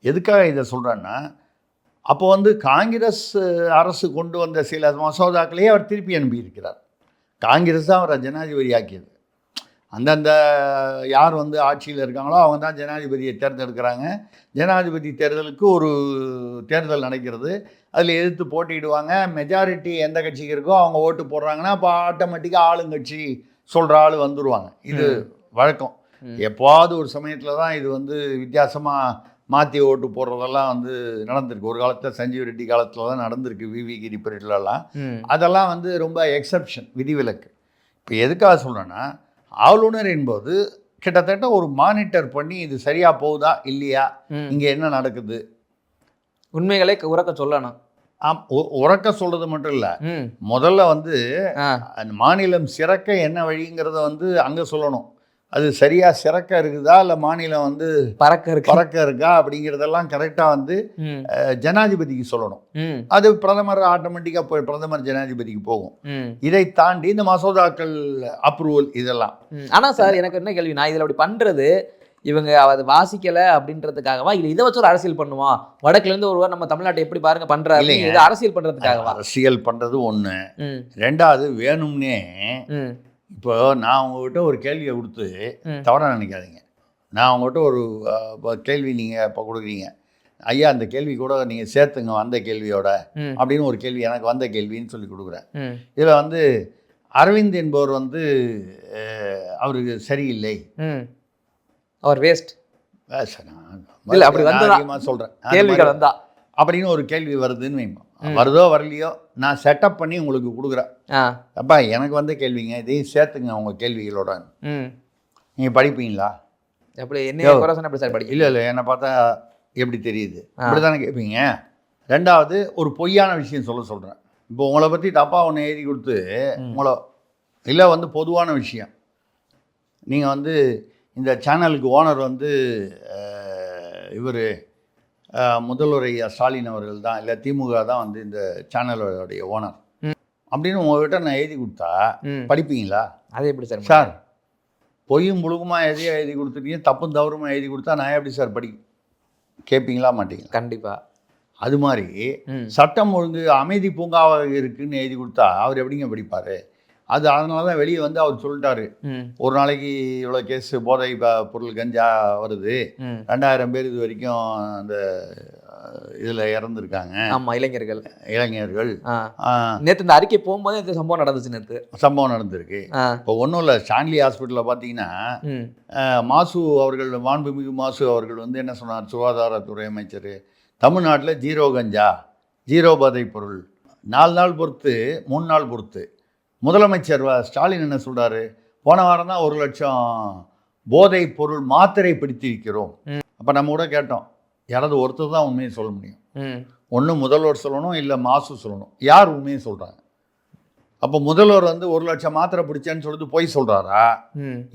[SPEAKER 3] எதுக்காக இதை சொல்கிறேன்னா, அப்போ வந்து காங்கிரஸ் அரசு கொண்டு வந்த சில மசோதாக்களையே அவர் திருப்பி அனுப்பியிருக்கிறார். காங்கிரஸ் தான் அவரை ஜனாதிபதி ஆக்கியது. அந்தந்த யார் வந்து ஆட்சியில் இருக்காங்களோ அவங்க தான் ஜனாதிபதியை தேர்ந்தெடுக்கிறாங்க. ஜனாதிபதி தேர்தலுக்கு ஒரு தேர்தல் நடக்கிறது, அதில் எதிர்த்து போட்டியிடுவாங்க. மெஜாரிட்டி எந்த கட்சிக்கு இருக்கோ அவங்க ஓட்டு போடுறாங்கன்னா அப்போ ஆட்டோமேட்டிக்காக ஆளுங்கட்சி சொல்கிற ஆள் வந்துடுவாங்க. இது வழக்கம். எப்போவாவது ஒரு சமயத்தில் தான் இது வந்து வித்தியாசமாக மாற்றி ஓட்டு போடுறதெல்லாம் வந்து நடந்திருக்கு. ஒரு காலத்தில் சஞ்சீவ் ரெட்டி காலத்தில் தான் நடந்திருக்கு, விவி கிரி பீரியட்லலாம். அதெல்லாம் வந்து ரொம்ப எக்ஸப்ஷன், விதிவிலக்கு. இப்போ எதுக்காக சொல்கிறேன்னா, ஆளுநர் என்பது கிட்டத்தட்ட ஒரு மானிட்டர் பண்ணி இது சரியாக போகுதா இல்லையா, இங்கே என்ன நடக்குது,
[SPEAKER 2] உண்மைகளை உறக்க சொல்லணும்.
[SPEAKER 3] உறக்க சொல்கிறது மட்டும் இல்லை, முதல்ல வந்து மாநிலம் சிறக்க என்ன வழிங்கிறத வந்து அங்கே சொல்லணும். அது சரியாக சிறக்க இருக்குதா இல்லை மாநிலம் வந்து பறக்க இருக்கா அப்படிங்கிறதெல்லாம் கரெக்டாக வந்து ஜனாதிபதிக்கு சொல்லணும். அது பிரதமர் ஆட்டோமேட்டிக்காக போய் பிரதமர் ஜனாதிபதிக்கு போகும். இதை தாண்டி இந்த மசோதாக்கள் அப்ரூவல் இதெல்லாம்.
[SPEAKER 2] ஆனால் சார் எனக்கு என்ன கேள்வி, நான் இதில் அப்படி பண்ணுறது இவங்க அதை வாசிக்கலை அப்படின்றதுக்காகவா இல்லை இதை வச்சு ஒரு அரசியல் பண்ணுவோம், வடக்குலேருந்து ஒருவர் நம்ம தமிழ்நாட்டை எப்படி பாருங்க பண்ணுறாரு, இதை அரசியல் பண்ணுறதுக்காகவா?
[SPEAKER 3] அரசியல் பண்ணுறது ஒன்று. ரெண்டாவது வேணும்னே இப்போ நான் உங்ககிட்ட ஒரு கேள்வியை கொடுத்து தவறாக நினைக்காதீங்க. நான் உங்கள்கிட்ட ஒரு கேள்வி நீங்கள் இப்போ கொடுக்குறீங்க, ஐயா அந்த கேள்வி கூட நீங்கள் சேர்த்துங்க வந்த கேள்வியோட அப்படின்னு ஒரு கேள்வி எனக்கு வந்த கேள்வின்னு சொல்லி கொடுக்குறேன். இதில் வந்து அரவிந்த் என்பவர் வந்து அவருக்கு சரியில்லை,
[SPEAKER 2] அவர் வேஸ்ட்
[SPEAKER 3] சொல்கிறேன்
[SPEAKER 2] கேள்விகள் வந்தா
[SPEAKER 3] அப்படின்னு ஒரு கேள்வி வருதுன்னு வைப்போம். வருதோ வரலையோ நான் செட்டப் பண்ணி உங்களுக்கு கொடுக்குறேன். அப்பா எனக்கு வந்த கேள்விங்க, இதையும் சேர்த்துங்க உங்கள் கேள்விகளோட. நீங்கள் படிப்பீங்களா?
[SPEAKER 2] எப்படி என்ன
[SPEAKER 3] இல்லை என்னை பார்த்தா எப்படி தெரியுது அப்படி தானே கேட்பீங்க. ரெண்டாவது ஒரு பொய்யான விஷயம் சொல்கிறேன். இப்போ உங்களை பற்றி தப்பாக ஒன்று எழுதி கொடுத்து உங்களை இல்லை வந்து பொதுவான விஷயம், நீங்கள் வந்து இந்த சேனலுக்கு ஓனர் வந்து இவர் முதல்வர் ஐயா ஸ்டாலின் அவர்கள் தான், இல்லை திமுக தான் வந்து இந்த சேனலோடைய ஓனர் அப்படின்னு உங்கள்கிட்ட நான் எழுதி கொடுத்தா படிப்பீங்களா?
[SPEAKER 2] அது எப்படி சார்?
[SPEAKER 3] சார் பொய்யும் முழுக்கமாக எதையோ எழுதி கொடுத்துட்டீங்க, தப்பும் தவறுமா எழுதி கொடுத்தா நான் எப்படி சார் கேட்பீங்களா மாட்டீங்களா?
[SPEAKER 2] கண்டிப்பாக.
[SPEAKER 3] அது மாதிரி சட்டம் ஒழுங்கு அமைதி பூங்காவாக இருக்குன்னு எழுதி கொடுத்தா அவர் எப்படிங்க படிப்பார்? அது அதனால தான் வெளியே வந்து அவர் சொல்லிட்டாரு, ஒரு நாளைக்கு இவ்வளோ கேஸ் போதை பொருள் கஞ்சா வருது, 2000 பேர் இது வரைக்கும் அந்த இதில் இறந்துருக்காங்க.
[SPEAKER 2] ஆமாம், இளைஞர்கள்
[SPEAKER 3] நேற்று
[SPEAKER 2] இந்த அறிக்கை போகும்போது இந்த சம்பவம் நடந்துச்சு.
[SPEAKER 3] சம்பவம் நடந்திருக்கு. இப்போ ஒன்றும் இல்லை, ஸ்டான்லி ஹாஸ்பிட்டலில் பார்த்தீங்கன்னா மாசு அவர்கள், மாண்புமிகு மாசு அவர்கள் வந்து என்ன சொன்னார், சுகாதாரத்துறை அமைச்சர், தமிழ்நாட்டில் 0 கஞ்சா 0 போதை பொருள், 4 நாள் பொறுத்து 3 நாள் பொறுத்து. முதலமைச்சர் ஸ்டாலின் என்ன சொல்கிறாரு, போன வாரம் தான் 1 லட்சம் போதை பொருள் மாத்திரை பிடித்திருக்கிறோம். அப்போ நம்ம கூட கேட்டோம், யாராவது ஒருத்தர் தான் உண்மையை சொல்ல முடியும். ஒன்று முதல்வர் சொல்லணும், இல்லை மாசு சொல்லணும். யார் உண்மையை சொல்கிறாங்க? அப்போ முதல்வர் வந்து 1 லட்சம் மாத்திரை பிடிச்சேன்னு சொல்லிட்டு போய் சொல்கிறாரா,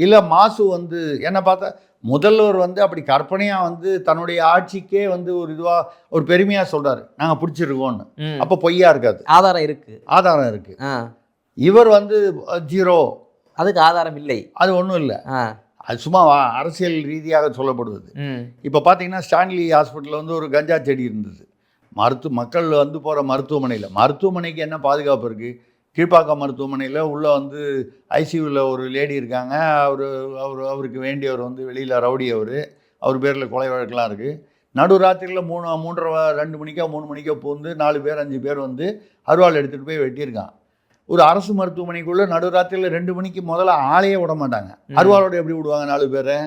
[SPEAKER 3] இல்லை மாசு வந்து என்ன பார்த்தா முதல்வர் வந்து அப்படி கற்பனையாக வந்து தன்னுடைய ஆட்சிக்கே வந்து ஒரு இதுவாக ஒரு பெருமையாக சொல்கிறாரு, நாங்கள் பிடிச்சிருக்கோன்னு. அப்போ பொய்யா இருக்காது,
[SPEAKER 2] ஆதாரம் இருக்குது.
[SPEAKER 3] இவர் வந்து 0
[SPEAKER 2] அதுக்கு ஆதாரம் இல்லை.
[SPEAKER 3] அது ஒன்றும் இல்லை. அது சும்மா அரசியல் ரீதியாக சொல்லப்படுவது. இப்போ பார்த்தீங்கன்னா ஸ்டான்லி ஹாஸ்பிட்டலில் வந்து ஒரு கஞ்சா செடி இருந்தது. மக்கள் வந்து போகிற மருத்துவமனைக்கு என்ன பாதுகாப்பு இருக்குது? கீழ்ப்பாக்கம் மருத்துவமனையில் உள்ளே வந்து ஐசியூவில் ஒரு லேடி இருக்காங்க. அவருக்கு வேண்டியவர் வந்து வெளியில் ரவுடி. அவர் பேரில் கொலை வழக்கெலாம் இருக்குது. நடுராத்திரியில் 2 மணிக்கோ 3 மணிக்கோ பூந்து 4 பேர் 5 பேர் வந்து அருவாள் எடுத்துகிட்டு போய் வெட்டியிருக்கான். ஒரு அரசு மருத்துவமனைக்குள்ளே நடுராத்திரியில் 2 மணிக்கு முதல்ல ஆளையே விட மாட்டாங்க. அருவாளோடு எப்படி விடுவாங்க 4 பேரை?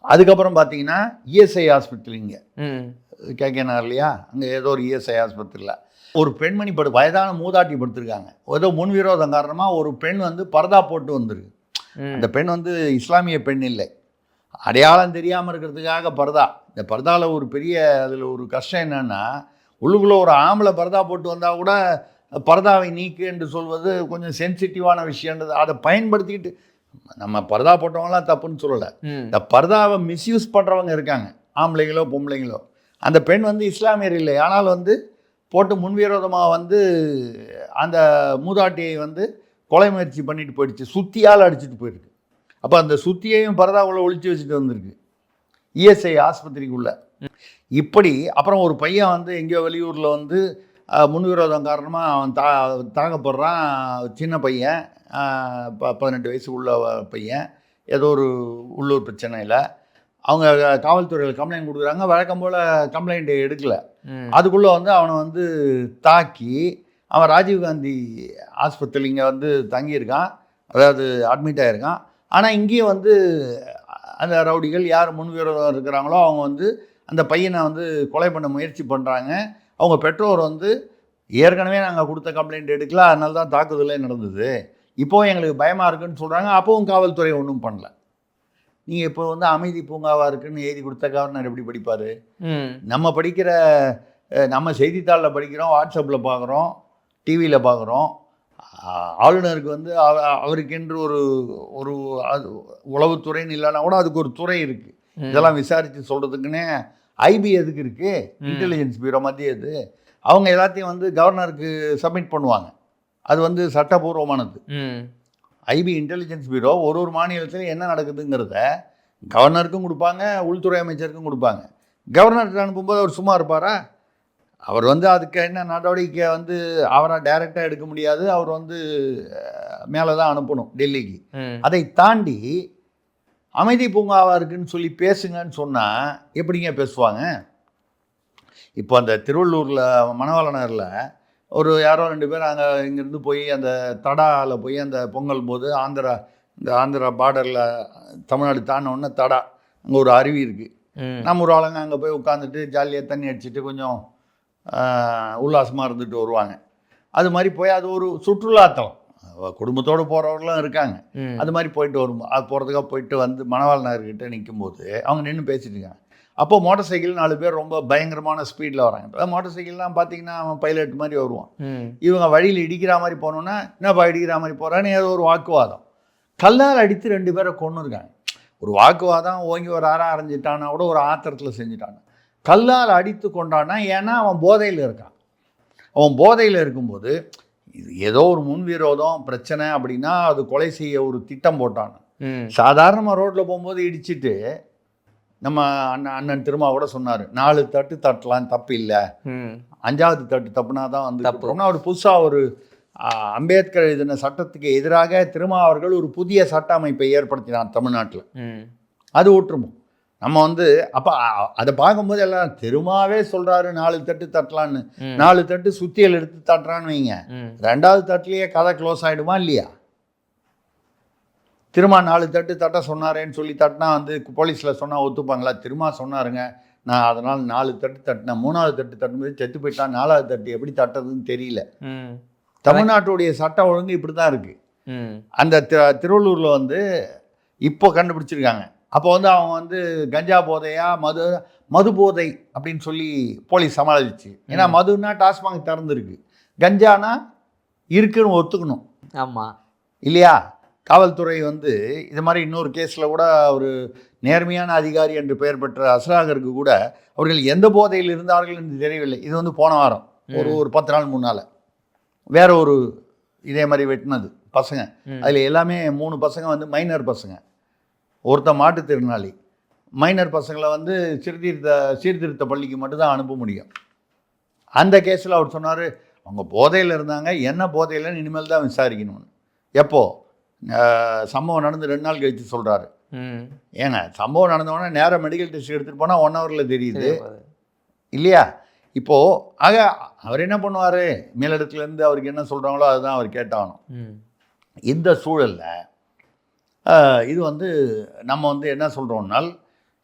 [SPEAKER 3] அதுக்கப்புறம் பார்த்தீங்கன்னா இஎஸ்ஐ ஹாஸ்பிட்டல் இங்கே கேட்கணும் இல்லையா, அங்கே ஏதோ ஒரு இஎஸ்ஐ ஆஸ்பத்திரியில் ஒரு பெண்மணி வயதான மூதாட்டி படுத்திருக்காங்க. ஏதோ முன்விரோதம் காரணமாக ஒரு பெண் வந்து பர்தா போட்டு வந்திருக்கு. அந்த பெண் வந்து இஸ்லாமிய பெண் இல்லை, அடையாளம் தெரியாமல் இருக்கிறதுக்காக பர்தா. இந்த பர்தாவில் ஒரு பெரிய அதில் ஒரு கஷ்டம் என்னென்னா, உள்ளுக்குள்ளே ஒரு ஆம்பளை பர்தா போட்டு வந்தால் கூட பர்தாவை நீக்கு என்று சொல்வது கொஞ்சம் சென்சிட்டிவான விஷயன்றது. அதை பயன்படுத்திக்கிட்டு நம்ம பர்தா போட்டவங்களாம் தப்புன்னு சொல்லலை, இந்த பர்தாவை மிஸ்யூஸ் பண்ணுறவங்க இருக்காங்க, ஆம்பளைங்களோ பொம்பளைங்களோ. அந்த பெண் வந்து இஸ்லாமியர் இல்லை, ஆனால் வந்து போட்டு முன்விரோதமாக வந்து அந்த மூதாட்டியை வந்து கொலை முயற்சி பண்ணிட்டு போயிடுச்சு. சுத்தியால் அடிச்சுட்டு போயிருக்கு. அப்போ அந்த சுத்தியையும் பரதாவுள்ள ஒழிச்சு வச்சுட்டு வந்திருக்கு இஎஸ்ஐ ஆஸ்பத்திரிக்குள்ளே. இப்படி அப்புறம் ஒரு பையன் வந்து எங்கேயோ வெளியூரில் வந்து முன்விரோதம் காரணமாக அவன் தாக்கப்படுறான். சின்ன பையன், 18 வயசு உள்ள பையன், ஏதோ ஒரு உள்ளூர் பிரச்சனையில் அவங்க காவல்துறையில் கம்ப்ளைண்ட் கொடுக்குறாங்க. வழக்கம் போல் கம்ப்ளைண்ட் எடுக்கலை. அதுக்குள்ளே வந்து அவனை வந்து தாக்கி அவன் ராஜீவ்காந்தி ஆஸ்பத்திரி இங்கே வந்து தங்கியிருக்கான், அதாவது அட்மிட் ஆகியிருக்கான். ஆனால் இங்கேயும் வந்து அந்த ரவுடிகள் யார் முன்விரோதம் இருக்கிறாங்களோ அவங்க வந்து அந்த பையனை வந்து கொலை பண்ண முயற்சி பண்ணுறாங்க. அவங்க பெற்றோர் வந்து ஏற்கனவே நாங்கள் கொடுத்த கம்ப்ளைண்ட் எடுக்கல, அதனால தான் தாக்குதலே நடந்தது, இப்போவும் எங்களுக்கு பயமாக இருக்குன்னு சொல்கிறாங்க. அப்போவும் காவல்துறை ஒன்றும் பண்ணல. நீங்கள் இப்போ வந்து அமைதி பூங்காவாக இருக்குன்னு எழுதி கொடுத்த கவர்னர் எப்படி படிப்பார்? நம்ம படிக்கிற, நம்ம செய்தித்தாளில் படிக்கிறோம், வாட்ஸ்அப்பில் பார்க்குறோம், டிவியில் பார்க்குறோம். ஆளுநருக்கு வந்து அவருக்கென்று ஒரு ஒரு உளவுத்துறைன்னு இல்லைன்னா கூட அதுக்கு ஒரு துறை இருக்குது, இதெல்லாம் விசாரித்து சொல்கிறதுக்குன்னே. ஐபி எதுக்கு இருக்குது? இன்டெலிஜென்ஸ் பியூரோ மத்திய இது. அவங்க எல்லாத்தையும் வந்து கவர்னருக்கு சப்மிட் பண்ணுவாங்க. அது வந்து சட்டபூர்வமானது. ஐபி இன்டெலிஜென்ஸ் பியூரோ ஒரு மாநிலத்தில் என்ன நடக்குதுங்கிறத கவர்னருக்கும் கொடுப்பாங்க, உள்துறை அமைச்சருக்கும் கொடுப்பாங்க. கவர்னருக்கு அனுப்பும்போது அவர் சும்மா இருப்பாரா? அவர் வந்து அதுக்கு என்ன நடவடிக்கை வந்து அவராக டைரெக்டாக எடுக்க முடியாது, அவர் வந்து மேலே தான் அனுப்பணும் டெல்லிக்கு. அதை தாண்டி அமைதி பூங்காவாக இருக்குன்னு சொல்லி பேசுங்கன்னு சொன்னால் எப்படிங்க பேசுவாங்க? இப்போ அந்த திருவள்ளூரில் மணவாள நகரில் ஒரு யாரோ 2 பேர் அங்கே இங்கேருந்து போய் அந்த தடாவில் போய் அந்த பொங்கல் போது ஆந்திரா பார்டரில் தமிழ்நாடு தாண்டினோடனே தடா, அங்கே ஒரு அருவி இருக்குது. நம்ம ஒரு ஆளுங்க அங்கே போய் உட்காந்துட்டு ஜாலியாக தண்ணி அடிச்சுட்டு கொஞ்சம் உல்லாசமாக இருந்துட்டு வருவாங்க. அது மாதிரி போய் அது ஒரு சுற்றுலாத்தலம், குடும்பத்தோடு போகிறவர்களும் இருக்காங்க. அது மாதிரி போயிட்டு போகிறதுக்காக போயிட்டு வந்து மணவாள நகர்கிட்ட நிற்கும்போது அவங்க நின்று பேசிட்டு இருக்காங்க. அப்போது மோட்டார் சைக்கிள் 4 பேர் ரொம்ப பயங்கரமான ஸ்பீடில் வராங்க. மோட்டார் சைக்கிள்லாம் பார்த்தீங்கன்னா அவன் பைலட் மாதிரி வருவான். இவங்க வழியில் இடிக்கிற மாதிரி போனோன்னா என்னப்பா இடிக்கிற மாதிரி போகிறான்னு ஏதோ ஒரு வாக்குவாதம், கல்லால் அடித்து 2 பேரை கொண்டு இருக்காங்க. ஒரு வாக்குவாதம் ஓங்கி ஒரு அரைஞ்சிட்டானா கூட ஒரு ஆத்திரத்தில் செஞ்சுட்டான். கல்லால் அடித்து கொண்டான்னா ஏன்னா அவன் போதையில் இருக்கான். அவன் போதையில் இருக்கும்போது இது ஏதோ ஒரு முன்விரோதம் பிரச்சனை அப்படின்னா அது கொலை செய்ய ஒரு திட்டம் போட்டான். சாதாரணமாக ரோட்டில் போகும்போது இடிச்சிட்டு நம்ம அண்ணன் திரும்ப கூட சொன்னார், 4 தட்டு தட்டலாம் தப்பு இல்லை, 5வது தட்டு தப்புனா தான் வந்து தப்புனா. அவர் புதுசாக ஒரு அம்பேத்கர் எழுதின சட்டத்துக்கு எதிராக திருமாவர்கள் ஒரு புதிய சட்ட அமைப்பை ஏற்படுத்தினார் தமிழ்நாட்டில். அது விட்டுருமோ நம்ம வந்து அப்போ அதை பார்க்கும்போது எல்லாம் திருமாவே சொல்கிறாரு 4 தட்டு தட்டலான்னு. 4 தட்டு சுத்தியல் எடுத்து தட்டுறான்னு வைங்க, 2வது தட்டுலேயே கதை க்ளோஸ் ஆகிடுமா இல்லையா? திருமா 4 தட்டு தட்ட சொன்னாரேன்னு சொல்லி தட்டினா வந்து போலீஸில் சொன்னால் ஒத்துப்பாங்களா? திருமா சொன்னாருங்க, நான் அதனால் 4 தட்டு தட்டினேன், 3வது தட்டு தட்டும்போது செத்து போயிட்டான், 4வது தட்டு எப்படி தட்டுறதுன்னு தெரியல. தமிழ்நாட்டுடைய சட்ட ஒழுங்கு இப்படி தான் இருக்குது. அந்த திருவள்ளூரில் வந்து இப்போ கண்டுபிடிச்சிருக்காங்க. அப்போ வந்து அவங்க வந்து கஞ்சா போதையா மது போதை அப்படின்னு சொல்லி போலீஸ் சமாளிச்சு. ஏன்னா மதுன்னா டாஸ்மாக் திறந்துருக்கு, கஞ்சானா இருக்குன்னு ஒத்துக்கணும்.
[SPEAKER 2] ஆமாம்
[SPEAKER 3] இல்லையா? காவல்துறை வந்து இது மாதிரி இன்னொரு கேஸில் கூட ஒரு நேர்மையான அதிகாரி என்று பெயர் பெற்ற அஸ்ராகருக்கு கூட அவர்கள் எந்த போதையில் இருந்தார்கள் என்று தெரியவில்லை. இது வந்து போன வாரம் ஒரு 10 நாள் முன்னால் வேற ஒரு இதே மாதிரி வெட்டினது பசங்க. அதில் எல்லாமே 3 பசங்க வந்து மைனர் பசங்க, ஒருத்தன் மாற்றுத்திறனாளி. மைனர் பசங்களை வந்து சீர்திருத்த பள்ளிக்கு மட்டும்தான் அனுப்ப முடியும். அந்த கேஸில் அவர் சொன்னார், அவங்க போதையில் இருந்தாங்க, என்ன போதையில்னு இனிமேல் தான் விசாரிக்கணும்னு. எப்போ சம்பவம் நடந்து 2 நாள் கழித்து சொல்கிறாரு. ஏங்க சம்பவம் நடந்தவொடனே நேராக மெடிக்கல் டெஸ்ட் எடுத்துகிட்டு போனால் 1 ஹவரில் தெரியுது இல்லையா? இப்போது ஆக அவர் என்ன பண்ணுவார், மேலிடத்துலேருந்து அவருக்கு என்ன சொல்கிறாங்களோ அதுதான் அவர் கேட்டாகணும். இந்த சூழலில் இது வந்து நம்ம வந்து என்ன சொல்கிறோம்னால்,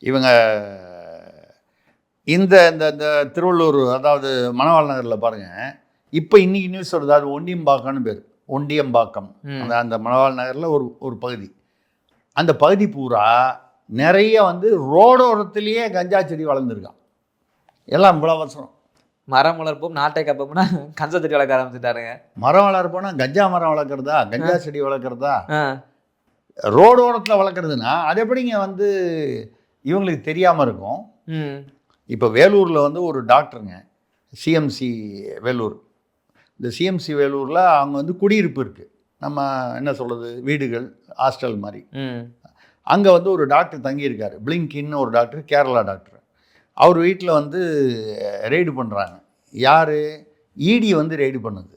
[SPEAKER 3] இவங்க இந்த இந்த திருவள்ளூர், அதாவது மணவாள் நகரில் பாருங்கள், இப்போ இன்றைக்கி நியூஸ் வருது, அது ஒண்டியம்பாக்கம்னு பேர், ஒண்டியம்பாக்கம். அந்த மணவாள் நகரில் ஒரு பகுதி, அந்த பகுதி பூரா நிறைய வந்து ரோடோரத்துலேயே கஞ்சா செடி வளர்ந்துருக்கான். எல்லாம் இவ்வளோ வருஷம்
[SPEAKER 2] மரம் வளர்ப்போம் நாட்டை காப்போம்னா கஞ்சா செடி வளர்க்க ஆரம்பிச்சுட்டாருங்க.
[SPEAKER 3] மரம் வளர்ப்போம்னா கஞ்சா மரம் வளர்க்குறதா, கஞ்சா செடி வளர்க்குறதா, ரோடோரத்தில் வளர்க்குறதுன்னா அது எப்படிங்க வந்து இவங்களுக்கு தெரியாமல் இருக்கும்? இப்போ வேலூரில் வந்து ஒரு டாக்டருங்க, சிஎம்சி வேலூர், இந்த சிஎம்சி வேலூரில் அவங்க வந்து குடியிருப்பு இருக்குது, நம்ம என்ன சொல்கிறது, வீடுகள், ஹாஸ்டல் மாதிரி. அங்கே வந்து ஒரு டாக்டர் தங்கியிருக்காரு, பிளிங்கின்னு ஒரு டாக்டர், கேரளா டாக்டர். அவர் வீட்டில் வந்து ரெய்டு பண்ணுறாங்க. யார்? இடி வந்து ரெய்டு பண்ணுது.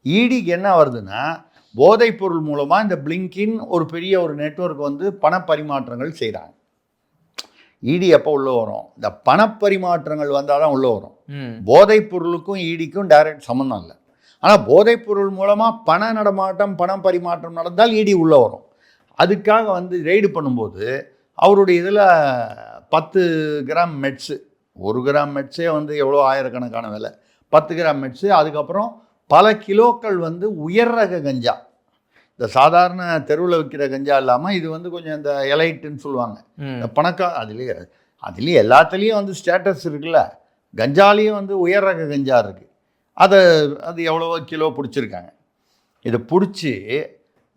[SPEAKER 3] இடிக்கு என்ன வருதுன்னா, போதைப்பொருள் மூலமாக இந்த பிளிங்கின் ஒரு பெரிய ஒரு நெட்வொர்க் வந்து பணப்பரிமாற்றங்கள் செய்கிறாங்க. இடி எப்போ உள்ளே வரும்? இந்த பணப்பரிமாற்றங்கள் வந்தால் தான் உள்ளே வரும். போதைப்பொருளுக்கும் இடிக்கும் டைரக்ட் சம்மந்தம் இல்லை. ஆனால் போதைப்பொருள் மூலமாக பண நடமாட்டம், பணம் பரிமாற்றம் நடந்தால் இடி உள்ளே வரும். அதுக்காக வந்து ரெய்டு பண்ணும்போது அவருடைய இதில் 10 கிராம் மெட்ஸு, 1 கிராம் மெட்ஸே வந்து எவ்வளோ ஆயிரக்கணக்கான விலை, 10 கிராம் மெட்ஸு, அதுக்கப்புறம் பல கிலோக்கள் வந்து உயர் ரக கஞ்சா, இந்த சாதாரண தெருவில் விற்கிற கஞ்சா இல்லாமல் இது வந்து கொஞ்சம் இந்த எலைட்டுன்னு சொல்லுவாங்க, இந்த அதுலேயே எல்லாத்துலேயும் வந்து ஸ்டேட்டஸ் இருக்குல்ல, கஞ்சாலேயும் வந்து உயர் ரக கஞ்சா இருக்குது. அது எவ்வளவோ கிலோ பிடிச்சிருக்காங்க. இதை பிடிச்சி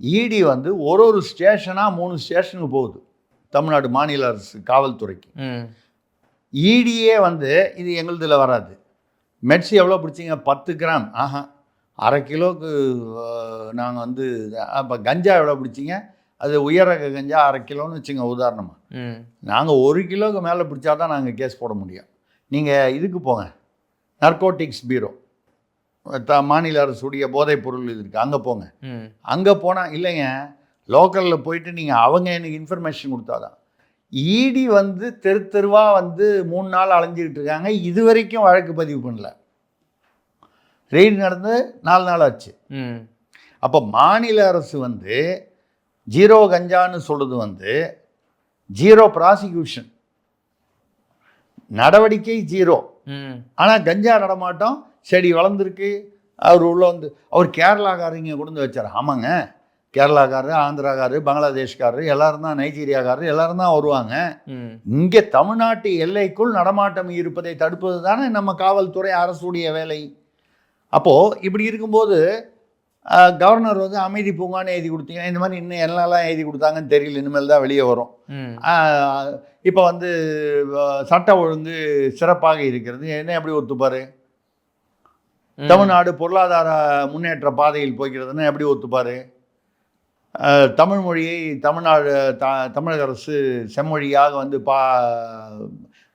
[SPEAKER 3] இடி வந்து ஒரு ஸ்டேஷனாக 3 ஸ்டேஷனுக்கு போகுது, தமிழ்நாடு மாநில அரசு காவல்துறைக்கு. இடியே வந்து இது எங்களுதில் வராது. மெட்ஸ் எவ்வளோ பிடிச்சிங்க? 10 கிராம். அரை கிலோவுக்கு நாங்கள் வந்து, அப்போ கஞ்சா எவ்வளோ பிடிச்சிங்க? அது உயர் ரக கஞ்சா அரை கிலோன்னு வச்சுங்க உதாரணமாக. நாங்கள் 1 கிலோவுக்கு மேலே பிடிச்சா தான் நாங்கள் கேஸ் போட முடியும். நீங்கள் இதுக்கு போங்க, நர்கோட்டிக்ஸ் பீரோ, மாநில அரசுடைய போதைப்பொருள் இது இருக்குது, அங்கே போங்க. அங்கே போனால் இல்லைங்க, லோக்கலில் போயிட்டு நீங்கள் அவங்க எனக்கு இன்ஃபர்மேஷன் கொடுத்தாதான். இடி வந்து தெருவாக வந்து 3 நாள் அலைஞ்சிக்கிட்டு இருக்காங்க, இது வரைக்கும் வழக்கு பதிவு பண்ணல. ரெய்டு நடந்து 4 நாள் ஆச்சு. அப்போ மாநில அரசு வந்து 0 கஞ்சான்னு சொல்கிறது வந்து 0 ப்ராசிக்யூஷன், நடவடிக்கை 0. ஆனால் கஞ்சா நடமாட்டம் செடி வளர்ந்துருக்கு. அவர் உள்ள வந்து அவர் கேரளாக்காரங்க கொண்டு வந்து வச்சார். ஆமாங்க, கேரளாக்காரரு, ஆந்திராக்காரரு, பங்களாதேஷ்காரரு எல்லாரும் தான், நைஜீரியாக்காரரு எல்லாரும் தான் வருவாங்க. இங்கே தமிழ்நாட்டு எல்லைக்குள் நடமாட்டம் இருப்பதை தடுப்பது தானே நம்ம காவல்துறை அரசுடைய வேலை. அப்போது இப்படி இருக்கும்போது கவர்னர் வந்து அமைதி பூங்கான்னு எழுதி கொடுத்தீங்க, இந்த மாதிரி இன்னும் என்னெல்லாம் எழுதி கொடுத்தாங்கன்னு தெரியல, இனிமேல் தான் வெளியே வரும். இப்போ வந்து சட்ட ஒழுங்கு சிறப்பாக இருக்கிறது, என்ன எப்படி ஒத்துப்பார்? தமிழ்நாடு பொருளாதார முன்னேற்ற பாதையில் போய்கிறதுன்னு எப்படி ஒத்துப்பார்? தமிழ் மொழியை தமிழக அரசு செம்மொழியாக வந்து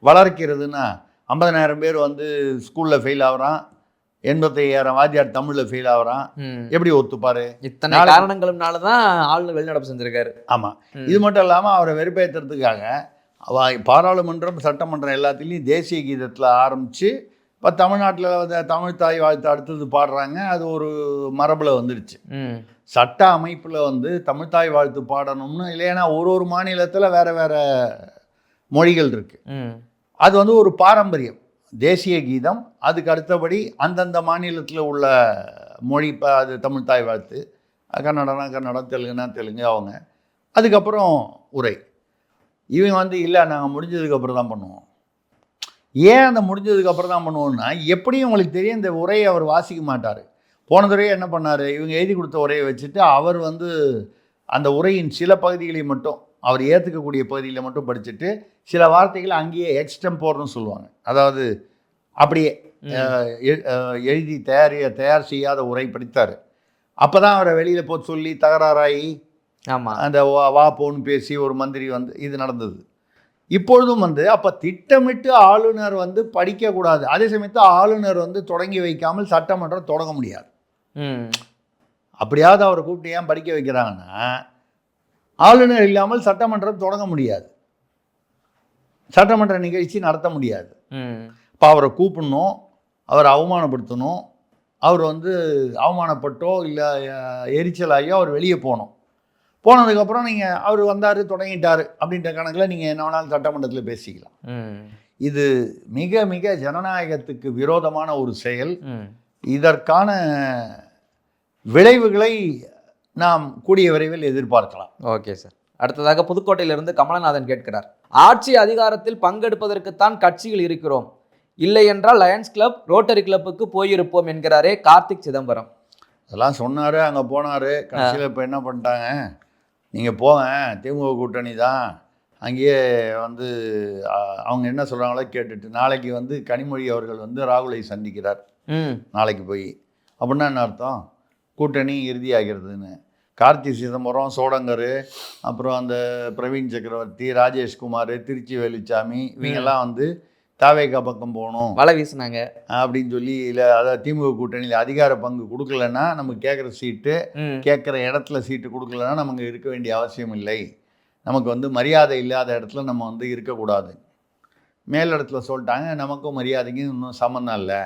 [SPEAKER 3] வளர்க்கிறதுன்னா 50,000 பேர் வந்து ஸ்கூலில் ஃபெயில் ஆகுறான், 85,000 வாத்தியார் தமிழில் ஃபெயில் ஆகுறான், எப்படி ஒத்துப்பார்?
[SPEAKER 2] இத்தனை காரணங்களும்னால தான் ஆளுநர் வெளிநடப்பு செஞ்சுருக்காரு. ஆமாம்,
[SPEAKER 3] இது மட்டும் இல்லாமல் அவரை வெறுப்பேற்றுறதுக்காக பாராளுமன்றம், சட்டமன்றம் எல்லாத்துலேயும் தேசிய கீதத்தில் ஆரம்பித்து, இப்போ தமிழ்நாட்டில் தமிழ் தாய் வாழ்த்து அடுத்தது பாடுறாங்க. அது ஒரு மரபில் வந்துடுச்சு. சட்ட அமைப்பில் வந்து தமிழ் தாய் வாழ்த்து பாடணும்னு இல்லைன்னா ஒரு மாநிலத்தில் வேறு மொழிகள் இருக்குது. அது வந்து ஒரு பாரம்பரியம். தேசிய கீதம், அதுக்கு அடுத்தபடி அந்தந்த மாநிலத்தில் உள்ள மொழி, இப்போ அது தமிழ் தாய் வாழ்த்து, கன்னடனா கன்னடம், தெலுங்குனா தெலுங்கு அவங்க, அதுக்கப்புறம் உரை. இவங்க வந்து இல்லை நாங்கள் முடிஞ்சதுக்கப்புறம் தான் பண்ணுவோம். ஏன் அந்த முடிஞ்சதுக்கப்புறம் தான் பண்ணுவோம்னா, எப்படியும் உங்களுக்கு தெரியும் இந்த உரையை அவர் வாசிக்க மாட்டார். போன தடவை என்ன பண்ணார், இவங்க எழுதி கொடுத்த உரையை வச்சுட்டு அவர் வந்து அந்த உரையின் சில பகுதிகளை மட்டும், அவர் ஏற்றுக்கக்கூடிய பகுதியில் மட்டும் படிச்சுட்டு சில வார்த்தைகளை அங்கேயே எக்ஸ்டெம்போர்னு சொல்லுவாங்க, அதாவது அப்படியே எழுதி தயார் செய்யாத உரை படித்தார். அப்போ தான் அவரை வெளியில் போக சொல்லி தகராறாகி
[SPEAKER 2] ஆமா
[SPEAKER 3] அந்த வா போன்னு பேசி ஒரு மந்திரி வந்து இது நடந்தது. இப்பொழுதும் வந்து அப்போ திட்டமிட்டு ஆளுநர் வந்து படிக்கக்கூடாது. அதே சமயத்தில் ஆளுநர் வந்து தொடங்கி வைக்காமல் சட்டமன்றம் தொடங்க முடியாது. அப்படியாவது அவரை கூப்பிட்டு ஏன் படிக்க வைக்கிறாங்கன்னா, ஆளுநர் இல்லாமல் சட்டமன்றம் தொடங்க முடியாது, சட்டமன்ற நிகழ்ச்சி நடத்த முடியாது. இப்போ அவரை கூப்பிடணும், அவரை அவமானப்படுத்தணும், அவர் வந்து அவமானப்பட்டோ இல்லை எரிச்சலாகியோ அவர் வெளியே போகணும். போனதுக்கப்புறம் நீங்கள் அவர் வந்தார் தொடங்கிட்டார் அப்படின்ற கணக்கில் நீங்கள் என்ன வேணாலும் சட்டமன்றத்தில் பேசிக்கலாம். இது மிக மிக ஜனநாயகத்துக்கு விரோதமான ஒரு செயல். இதற்கான விளைவுகளை நாம் கூடிய விரைவில் எதிர்பார்க்கலாம்.
[SPEAKER 2] Okay sir. அடுத்ததாக புதுக்கோட்டையிலிருந்து கமலநாதன் கேட்கிறார், ஆட்சி அதிகாரத்தில் பங்கெடுப்பதற்குத்தான் கட்சிகள் இருக்கிறோம், இல்லை என்றால் லயன்ஸ் கிளப் ரோட்டரி கிளப்புக்கு போயிருப்போம் என்கிறாரே கார்த்திக் சிதம்பரம்.
[SPEAKER 3] அதெல்லாம் சொன்னார், அங்கே போனார், கட்சியில் இப்போ என்ன பண்ணிட்டாங்க, நீங்கள் போங்க திமுக கூட்டணி தான், அங்கேயே வந்து அவங்க என்ன சொல்கிறாங்களோ கேட்டுட்டு நாளைக்கு வந்து கனிமொழி அவர்கள் வந்து ராகுலை சந்திக்கிறார். நாளைக்கு போய் அப்படின்னா என்ன அர்த்தம், கூட்டணி இறுதியாகிறதுன்னு. கார்த்தி சிதம்பரம், சோடங்கர், அப்புறம் அந்த பிரவீன் சக்கரவர்த்தி, ராஜேஷ்குமார், திருச்சி வேலுச்சாமி இவங்கெல்லாம் வந்து தாவேகா பக்கம் போகணும்
[SPEAKER 2] வலை வீசினாங்க
[SPEAKER 3] அப்படின்னு சொல்லி, இல்லை அதாவது திமுக கூட்டணியில் அதிகார பங்கு கொடுக்கலன்னா நமக்கு கேட்குற சீட்டு கேட்குற இடத்துல சீட்டு கொடுக்கலன்னா நமக்கு இருக்க வேண்டிய அவசியம் இல்லை, நமக்கு வந்து மரியாதை இல்லாத இடத்துல நம்ம வந்து இருக்கக்கூடாது, மேல் இடத்துல சொல்லிட்டாங்க, நமக்கும் மரியாதைக்கும் இன்னும் சம்மந்தம் இல்லை.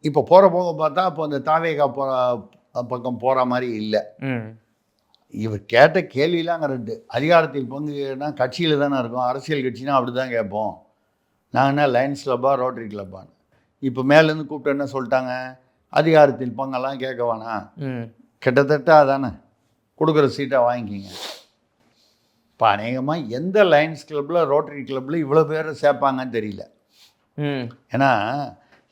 [SPEAKER 3] இப்போ போகிற போக பார்த்தா இப்போ அந்த தாவேகா பக்கம் போகிற மாதிரி இல்லை. இவர் கேட்ட கேள்வியெலாம் கரெக்டு. அதிகாரத்தில் பங்குனா கட்சியில் தானே இருக்கும், அரசியல் கட்சினா அப்படி தான் கேட்போம். நாங்கள் என்ன லயன்ஸ் கிளப்பா ரோட்டரி கிளப்பான்னு. இப்போ மேலேருந்து கூப்பிட்டு என்ன சொல்லிட்டாங்க, அதிகாரத்தில் பங்கெல்லாம் கேட்க வேணாம், கிட்டத்தட்ட அதானே கொடுக்குற சீட்டை வாங்கிக்கிங்க. இப்போ அநேகமாக எந்த லயன்ஸ் கிளப்பில் ரோட்டரி கிளப்பில் இவ்வளோ பேர் சேர்ப்பாங்கன்னு தெரியல. ஏன்னா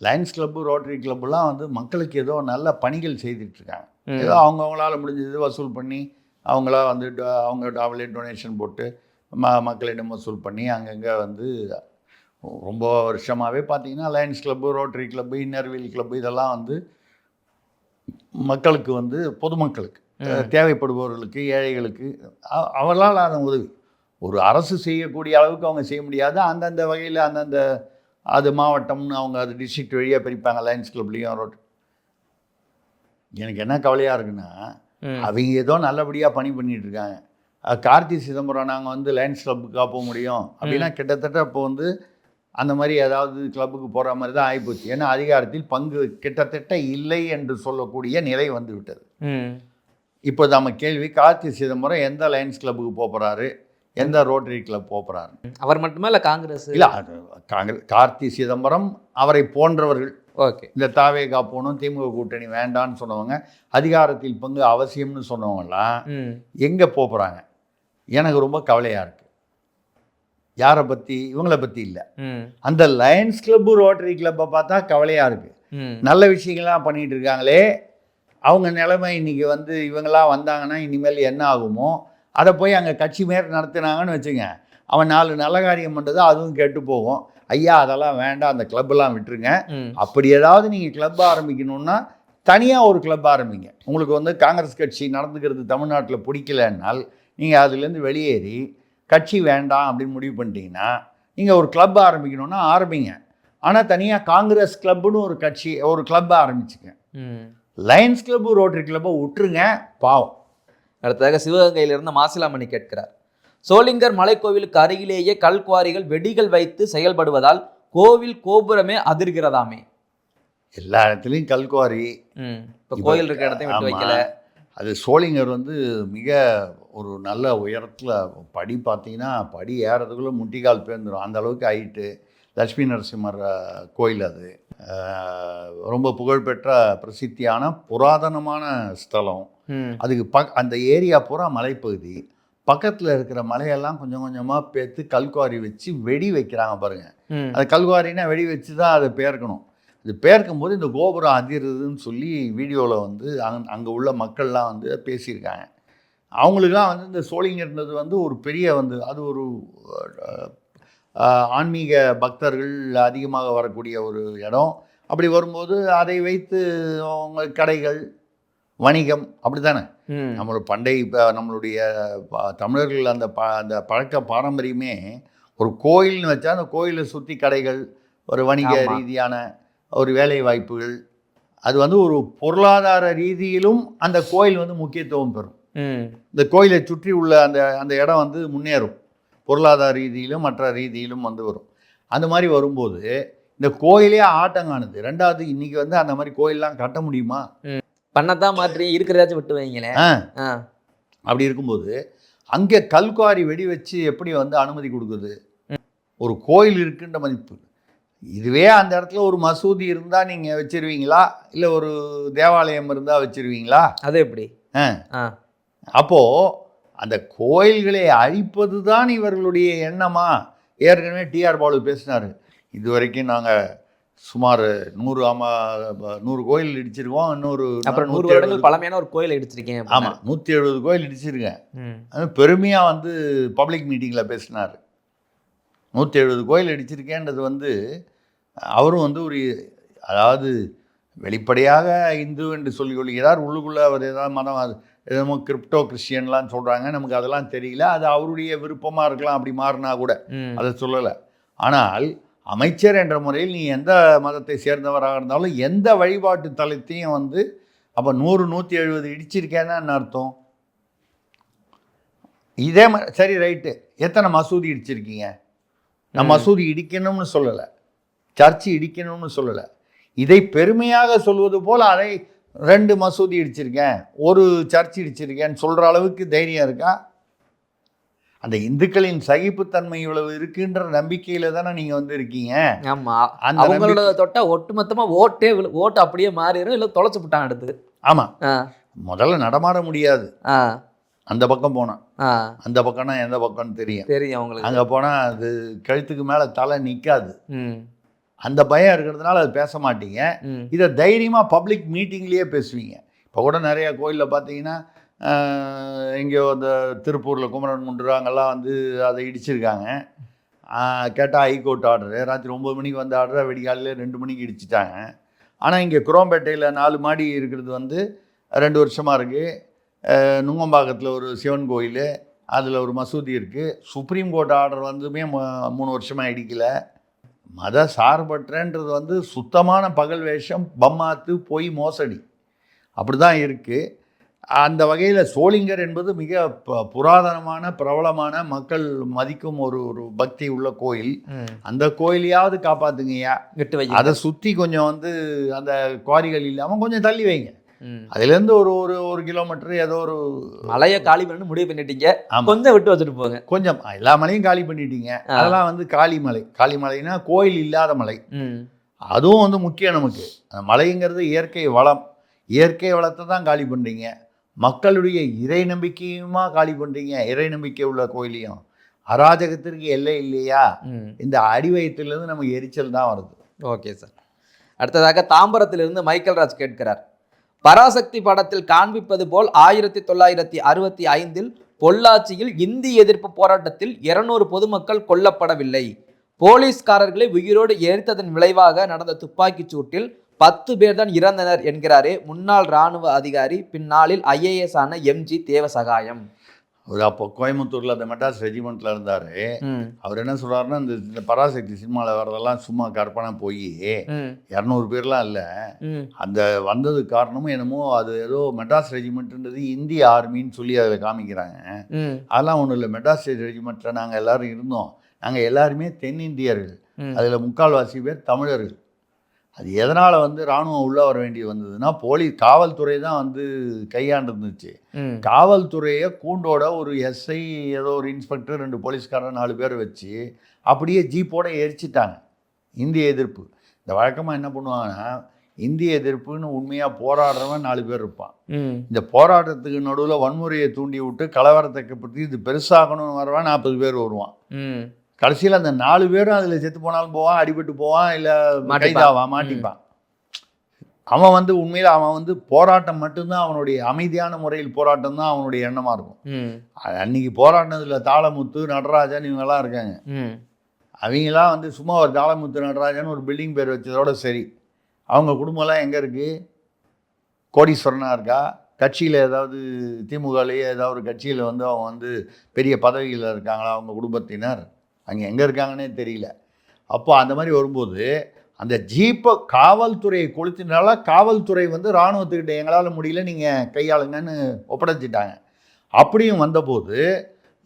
[SPEAKER 3] லயன்ஸ் கிளப்பு ரோட்டரி கிளப்புலாம் வந்து மக்களுக்கு ஏதோ நல்ல பணிகள் செய்துட்ருக்காங்க. ஏதோ அவங்கவுங்களால் முடிஞ்சது வசூல் பண்ணி அவங்களா வந்து அவங்க அவங்களே டொனேஷன் போட்டு மக்களிடம் வசூல் பண்ணி அங்கங்கே வந்து ரொம்ப வருஷமாகவே பார்த்தீங்கன்னா Lions club, rotary club, Inner Wheel club இதெல்லாம் வந்து மக்களுக்கு வந்து பொதுமக்களுக்கு தேவைப்படுபவர்களுக்கு, ஏழைகளுக்கு அவர்களால் அந்த உதவி ஒரு அரசு செய்யக்கூடிய அளவுக்கு அவங்க செய்ய முடியாது. அந்தந்த வகையில் அந்தந்த அது மாவட்டம்னு அவங்க அது டிஸ்ட்ரிக்ட் வழியாக பிரிப்பாங்க லயன்ஸ் கிளப்லேயும் ரோட்டரி. எனக்கு என்ன கவலையாக இருக்குன்னா, அவங்க ஏதோ நல்லபடியாக பணி பண்ணிகிட்டு இருக்காங்க. கார்த்தி சிதம்பரம் நாங்கள் வந்து லயன்ஸ் கிளப்புக்காக போக முடியும் அப்படின்னா கிட்டத்தட்ட இப்போ வந்து அந்த மாதிரி ஏதாவது கிளப்புக்கு போகிற மாதிரி தான் ஆகிப்போச்சு. ஏன்னா அதிகாரத்தில் பங்கு கிட்டத்தட்ட இல்லை என்று சொல்லக்கூடிய நிலை வந்து விட்டது. இப்போ நம்ம கேள்வி, கார்த்தி சிதம்பரம் எந்த லயன்ஸ் கிளப்புக்கு போகிறாரு, எந்த ரோட்டரி கிளப் போகிறாரு?
[SPEAKER 2] அவர் மட்டுமே இல்லை காங்கிரஸ்
[SPEAKER 3] இல்லை, காங்கிரஸ் கார்த்தி சிதம்பரம் அவரை போன்றவர்கள்.
[SPEAKER 2] ஓகே,
[SPEAKER 3] இந்த தாவேகா போகணும், திமுக கூட்டணி வேண்டான்னு சொன்னவங்க, அதிகாரத்தில் பங்கு அவசியம்னு சொன்னவங்கலாம் எங்கே போகிறாங்க? எனக்கு ரொம்ப கவலையாக இருக்குது. யாரை பற்றி? இவங்கள பற்றி இல்லை. அந்த லயன்ஸ் கிளப்பு ரோட்டரி கிளப்பை பார்த்தா கவலையாக இருக்குது. நல்ல விஷயங்கள்லாம் பண்ணிகிட்டு இருக்காங்களே, அவங்க நிலைமை இன்றைக்கி வந்து இவங்களாம் வந்தாங்கன்னா இனிமேல் என்ன ஆகுமோ அதை போய் அங்கே கட்சி மாரி நடத்துனாங்கன்னு வச்சுங்க, அவன் 4 நல்ல காரியம் பண்ணுறது அதுவும் கெட்டு போகும். ஐயா அதெல்லாம் வேண்டாம், அந்த கிளப்பெல்லாம் விட்டுருங்க. அப்படி ஏதாவது நீங்கள் கிளப் ஆரம்பிக்கணுன்னா தனியாக ஒரு கிளப் ஆரம்பிங்க. உங்களுக்கு வந்து காங்கிரஸ் கட்சி நடந்துக்கிறது தமிழ்நாட்டில் பிடிக்கலன்னால் நீங்கள் அதுலேருந்து வெளியேறி கட்சி வேண்டாம் அப்படின்னு முடிவு பண்ணிட்டீங்கன்னா நீங்கள் ஒரு கிளப் ஆரம்பிக்கணுன்னா ஆரம்பிங்க. ஆனால் தனியாக காங்கிரஸ் கிளப்புன்னு ஒரு கட்சி ஒரு கிளப்பை ஆரம்பிச்சுங்க. லயன்ஸ் கிளப்பு, ரோட்டரி கிளப்பை விட்டுருங்க, பாவம்.
[SPEAKER 2] அடுத்ததாக சிவகங்கையிலிருந்து மாசிலாமணி கேட்கிறார், சோளிங்கர் மலைக்கோவிலுக்கு அருகிலேயே கல்குவாரிகள் வெடிகள் வைத்து செயல்படுவதால் கோவில் கோபுரமே அதிர்கிறதாமே.
[SPEAKER 3] எல்லா இடத்துலையும் கல்குவாரி,
[SPEAKER 2] இப்போ கோயில் இருக்கிற இடத்தையும் விட்டு வைக்கல.
[SPEAKER 3] அது சோளிங்கர் வந்து மிக ஒரு நல்ல உயரத்தில் படி பார்த்தீங்கன்னா படி ஏறதுக்குள்ளே முட்டிக்கால் பேர்ந்துடும், அந்த அளவுக்கு ஹைட்டு. லட்சுமி நரசிம்மர் கோயில் அது ரொம்ப புகழ்பெற்ற பிரசித்தியான புராதனமான ஸ்தலம். அதுக்கு அந்த ஏரியா பூரா மலைப்பகுதி. பக்கத்தில் இருக்கிற மலையெல்லாம் கொஞ்சம் கொஞ்சமாக பேர்த்து கல்குவாரி வச்சு வெடி வைக்கிறாங்க பாருங்கள். அது கல்குவாரின்னா வெடி வச்சு தான் அதை பேர்க்கணும். இது பேர்க்கும் போது இந்த கோபுரம் அதிருதுன்னு சொல்லி வீடியோவில் வந்து அங்கே உள்ள மக்கள்லாம் வந்து பேசியிருக்காங்க. அவங்களுக்கெல்லாம் வந்து இந்த சோளிங்கர்ன்றது வந்து ஒரு பெரிய வந்து அது ஒரு ஆன்மீக பக்தர்கள் அதிகமாக வரக்கூடிய ஒரு இடம். அப்படி வரும்போது அதை வைத்து அவங்க கடைகள், வணிகம் அப்படி தானே.
[SPEAKER 2] ம்.
[SPEAKER 3] நம்மளோட பண்டைய இப்போ நம்மளுடைய தமிழர்கள் அந்த பழக்க பாரம்பரியமே ஒரு கோயில்னு வச்சா அந்த கோயிலை சுற்றி கடைகள், ஒரு வணிக
[SPEAKER 2] ஆமா.
[SPEAKER 3] ரீதியான ஒரு வேலை வாய்ப்புகள், அது வந்து ஒரு பொருளாதார ரீதியிலும் அந்த கோயில் வந்து முக்கியத்துவம் பெறும்.
[SPEAKER 2] ம்.
[SPEAKER 3] இந்த கோயிலை சுற்றி உள்ள அந்த அந்த இடம் வந்து முன்னேறும், பொருளாதார ரீதியிலும் மற்ற ரீதியிலும் வந்து வரும். அந்த மாதிரி வரும்போது இந்த கோயிலே ஆட்டம் காணுது. ரெண்டாவது இன்னைக்கு வந்து அந்த மாதிரி கோயிலெலாம் கட்ட முடியுமா?
[SPEAKER 2] பண்ணத்தான் மாற்றி இருக்கிறதாச்சும் விட்டு வைங்களேன். ஆ.
[SPEAKER 3] அப்படி இருக்கும்போது அங்கே கல்குவாரி வெடி வச்சு எப்படி வந்து அனுமதி கொடுக்குது? ஒரு கோயில் இருக்குன்ற மதிப்பு. இதுவே அந்த இடத்துல ஒரு மசூதி இருந்தால் நீங்கள் வச்சிருவீங்களா, இல்லை ஒரு தேவாலயம் இருந்தால் வச்சிருவீங்களா?
[SPEAKER 2] அது எப்படி?
[SPEAKER 3] அப்போது அந்த கோயில்களை அழிப்பது தான் இவர்களுடைய எண்ணமா? ஏற்கனவே டிஆர் பாலு பேசினார், இது வரைக்கும் நாங்கள் சுமார் 100 கோயில் இடிச்சிருக்கோம்,
[SPEAKER 2] அப்புறம் 100 வருடங்கள் பழமையான ஒரு கோயில் இடிச்சிருக்கேன்.
[SPEAKER 3] ஆமாம், 170 கோயில் இடிச்சிருக்கேன். அது பெருமையாக வந்து பப்ளிக் மீட்டிங்கில் பேசினார். 170 கோயில் இடிச்சிருக்கேன்றது வந்து அவரும் வந்து ஒரு, அதாவது வெளிப்படையாக இந்து என்று சொல்லிக் கொள்கிறார், உள்ளுக்குள்ளே அவர் ஏதாவது மதம், அது எதுவும் கிரிப்டோ கிறிஸ்டியன்லாம் சொல்கிறாங்க, நமக்கு அதெல்லாம் தெரியல, அது அவருடைய விருப்பமாக இருக்கலாம், அப்படி மாறினா கூட அதை சொல்லலை. ஆனால் அமைச்சர் என்ற முறையில் நீ எந்த மதத்தை சேர்ந்தவராக இருந்தாலும் எந்த வழிபாட்டு தலத்தையும் வந்து அப்போ 100-170 இடிச்சிருக்கேன்னா என்ன அர்த்தம்? இதே மாதிரி சரி ரைட்டு, எத்தனை மசூதி இடிச்சிருக்கீங்க? நான் மசூதி இடிக்கணும்னு சொல்லலை, சர்ச்சு இடிக்கணும்னு சொல்லலை. இதை பெருமையாக சொல்வது போல் அதை 2 மசூதி இடிச்சிருக்கேன், ஒரு சர்ச் இடிச்சிருக்கேன்னு சொல்கிற அளவுக்கு தைரியம் இருக்கா? அந்த இந்துக்களின் சகிப்புத்தன்மை இவ்வளவு இருக்குன்ற நம்பிக்கையில தானே நீங்கள் வந்து இருக்கீங்க.
[SPEAKER 2] ஆமாம், அவங்களோட தொட்டா ஒட்டுமொத்தமாக ஓட்டு அப்படியே மாறிடும், இல்லை தொலைச்சு விட்டான் அடுத்து.
[SPEAKER 3] ஆமாம், முதல்ல நடமாட முடியாது. அந்த பக்கம் போனால், அந்த பக்கம்னா எந்த பக்கம்னு தெரியும் அவங்களுக்கு. அங்கே போனால் அது கழுத்துக்கு மேலே தலை நிற்காது. அந்த பயம் இருக்கிறதுனால அது பேச மாட்டீங்க. இதை தைரியமாக பப்ளிக் மீட்டிங்லேயே பேசுவீங்க. இப்போ கூட நிறைய கோயிலில் பார்த்தீங்கன்னா, எங்கேயோ அந்த திருப்பூரில் குமரன் குன்று அங்கெல்லாம் வந்து அதை இடிச்சிருக்காங்க. கேட்டால் ஹைகோர்ட் ஆர்டரு, ராத்திரி 9 மணிக்கு வந்து ஆர்டரை வெடிகாலையில் 2 மணிக்கு இடிச்சிட்டாங்க. ஆனால் இங்கே குரோம்பேட்டையில் 4 மாடி இருக்கிறது வந்து 2 வருஷமாக இருக்குது. நுங்கம்பாக்கத்தில் ஒரு சிவன் கோயில், அதில் ஒரு மசூதி இருக்குது. சுப்ரீம் கோர்ட் ஆர்டர் வந்துமே 3 வருஷமாக இடிக்கலை. மத சார்பற்றன்றது வந்து சுத்தமான பகல் வேஷம், பம்மாத்து, பொய், மோசடி, அப்படி தான் இருக்குது. அந்த வகையில் சோளிங்கர் என்பது மிக புராதனமான பிரபலமான மக்கள் மதிக்கும் ஒரு பக்தி உள்ள கோயில். அந்த கோயிலையாவது காப்பாற்றுங்கய்யா, அதை சுற்றி கொஞ்சம் வந்து அந்த குவாரிகள் இல்லாமல் கொஞ்சம் தள்ளி வைங்க. அதுலேருந்து ஒரு கிலோமீட்டர் ஏதோ ஒரு
[SPEAKER 2] மலையை காலி பண்ணி முடிவு பண்ணிட்டீங்க, கொஞ்சம் விட்டு வச்சுட்டு போங்க.
[SPEAKER 3] கொஞ்சம் எல்லா மலையும் காலி பண்ணிட்டீங்க. அதெல்லாம் வந்து காளிமலைனா கோயில் இல்லாத மலை, அதுவும் வந்து முக்கியம் நமக்கு. அந்த மலைங்கிறது இயற்கை வளம், இயற்கை வளத்தை தான் காலி பண்ணுறீங்க. மக்களுடைய இறை நம்பிக்கையுமா காலி பண்ணுறீங்க. இறை நம்பிக்கை உள்ள கோயிலையும். அராஜகத்திற்கு எல்லை இல்லையா? இந்த அடிவயத்திலிருந்து நமக்கு எரிச்சல் தான் வருது.
[SPEAKER 2] Okay sir. அடுத்ததாக தாம்பரத்திலிருந்து மைக்கேல் ராஜ் கேட்கிறார், பராசக்தி படத்தில் காண்பிப்பது போல் 1965 பொள்ளாச்சியில் இந்தி எதிர்ப்பு போராட்டத்தில் 200 பொதுமக்கள் கொல்லப்படவில்லை. போலீஸ்காரர்களை உயிரோடு எரித்ததன் விளைவாக நடந்த துப்பாக்கிச் சூட்டில் 10 பேர் தான் இறந்தனர் என்கிறாரே முன்னாள் இராணுவ அதிகாரி, பின்னாளில் IAS ஆன MG தேவசகாயம்.
[SPEAKER 3] அவர் அப்போ கோயம்புத்தூரில் அந்த மெட்ராஸ் ரெஜிமெண்ட்டில் இருந்தார். அவர் என்ன சொல்கிறாருன்னா, இந்த பராசக்தி சினிமாவில் வர்றதெல்லாம் சும்மா கற்பனை போய் 200 பேர்லாம் இல்லை, அந்த வந்ததுக்கு காரணமும் என்னமோ அது ஏதோ மெட்ராஸ் ரெஜிமெண்ட்ன்றது இந்திய ஆர்மின்னு சொல்லி அதில் காமிக்கிறாங்க. அதெல்லாம் ஒன்றும் இல்லை, மெட்ராஸ் ரெஜிமெண்ட்டில் நாங்கள் எல்லோரும் இருந்தோம், நாங்கள் எல்லாருமே தென்னிந்தியர்கள், அதில் 3/4 பேர் தமிழர்கள். அது எதனால் வந்து இராணுவம் உள்ளே வர வேண்டி வந்ததுன்னா, காவல்துறை தான் வந்து கையாண்டு இருந்துச்சு. காவல்துறையை கூண்டோட ஒரு SI, ஏதோ ஒரு இன்ஸ்பெக்டர், 2 போலீஸ்காரர், 4 பேரை வச்சு அப்படியே ஜீப்போட எரிச்சிட்டாங்க. இந்திய எதிர்ப்பு. இந்த வழக்கமாக என்ன பண்ணுவாங்கன்னா, இந்திய எதிர்ப்புன்னு உண்மையாக போராடுறவன் 4 பேர் இருப்பான். இந்த போராட்டத்துக்கு நடுவில் வன்முறையை தூண்டி விட்டு கலவரத்தை பற்றி இது பெருசாகணும்னு வரவான் 40 பேர் வருவான். கடைசியில் அந்த 4 பேரும் அதில் செத்து போனாலும் போவான், அடிபட்டு போவான், இல்லை கைதாவான், மாட்டிப்பான். அவன் வந்து உண்மையில் அவன் வந்து போராட்டம் மட்டும்தான் அவனுடைய, அமைதியான முறையில் போராட்டம் தான் அவனுடைய எண்ணமாக இருக்கும். அன்னைக்கு போராட்டத்தில் தாளமுத்து, நடராஜன் இவங்கெல்லாம் இருக்காங்க. அவங்களாம் வந்து சும்மா ஒரு தாளமுத்து நடராஜன் ஒரு பில்டிங் பேர் வச்சதோட சரி. அவங்க குடும்பம்லாம் எங்கே இருக்குது? கோடீஸ்வரனாக இருக்கா? கட்சியில் ஏதாவது திமுகலேயே ஏதாவது ஒரு கட்சியில் வந்து அவங்க வந்து பெரிய பதவியில் இருக்காங்களா அவங்க குடும்பத்தினர், அங்கே எங்கே இருக்காங்கன்னே தெரியல. அப்போ அந்த மாதிரி வரும்போது அந்த ஜீப்பை காவல்துறையை கொளுத்தினால காவல்துறை வந்து இராணுவத்துக்கிட்ட எங்களால் முடியல நீங்கள் கையாளுங்கன்னு ஒப்படைச்சிட்டாங்க. அப்படியும் வந்தபோது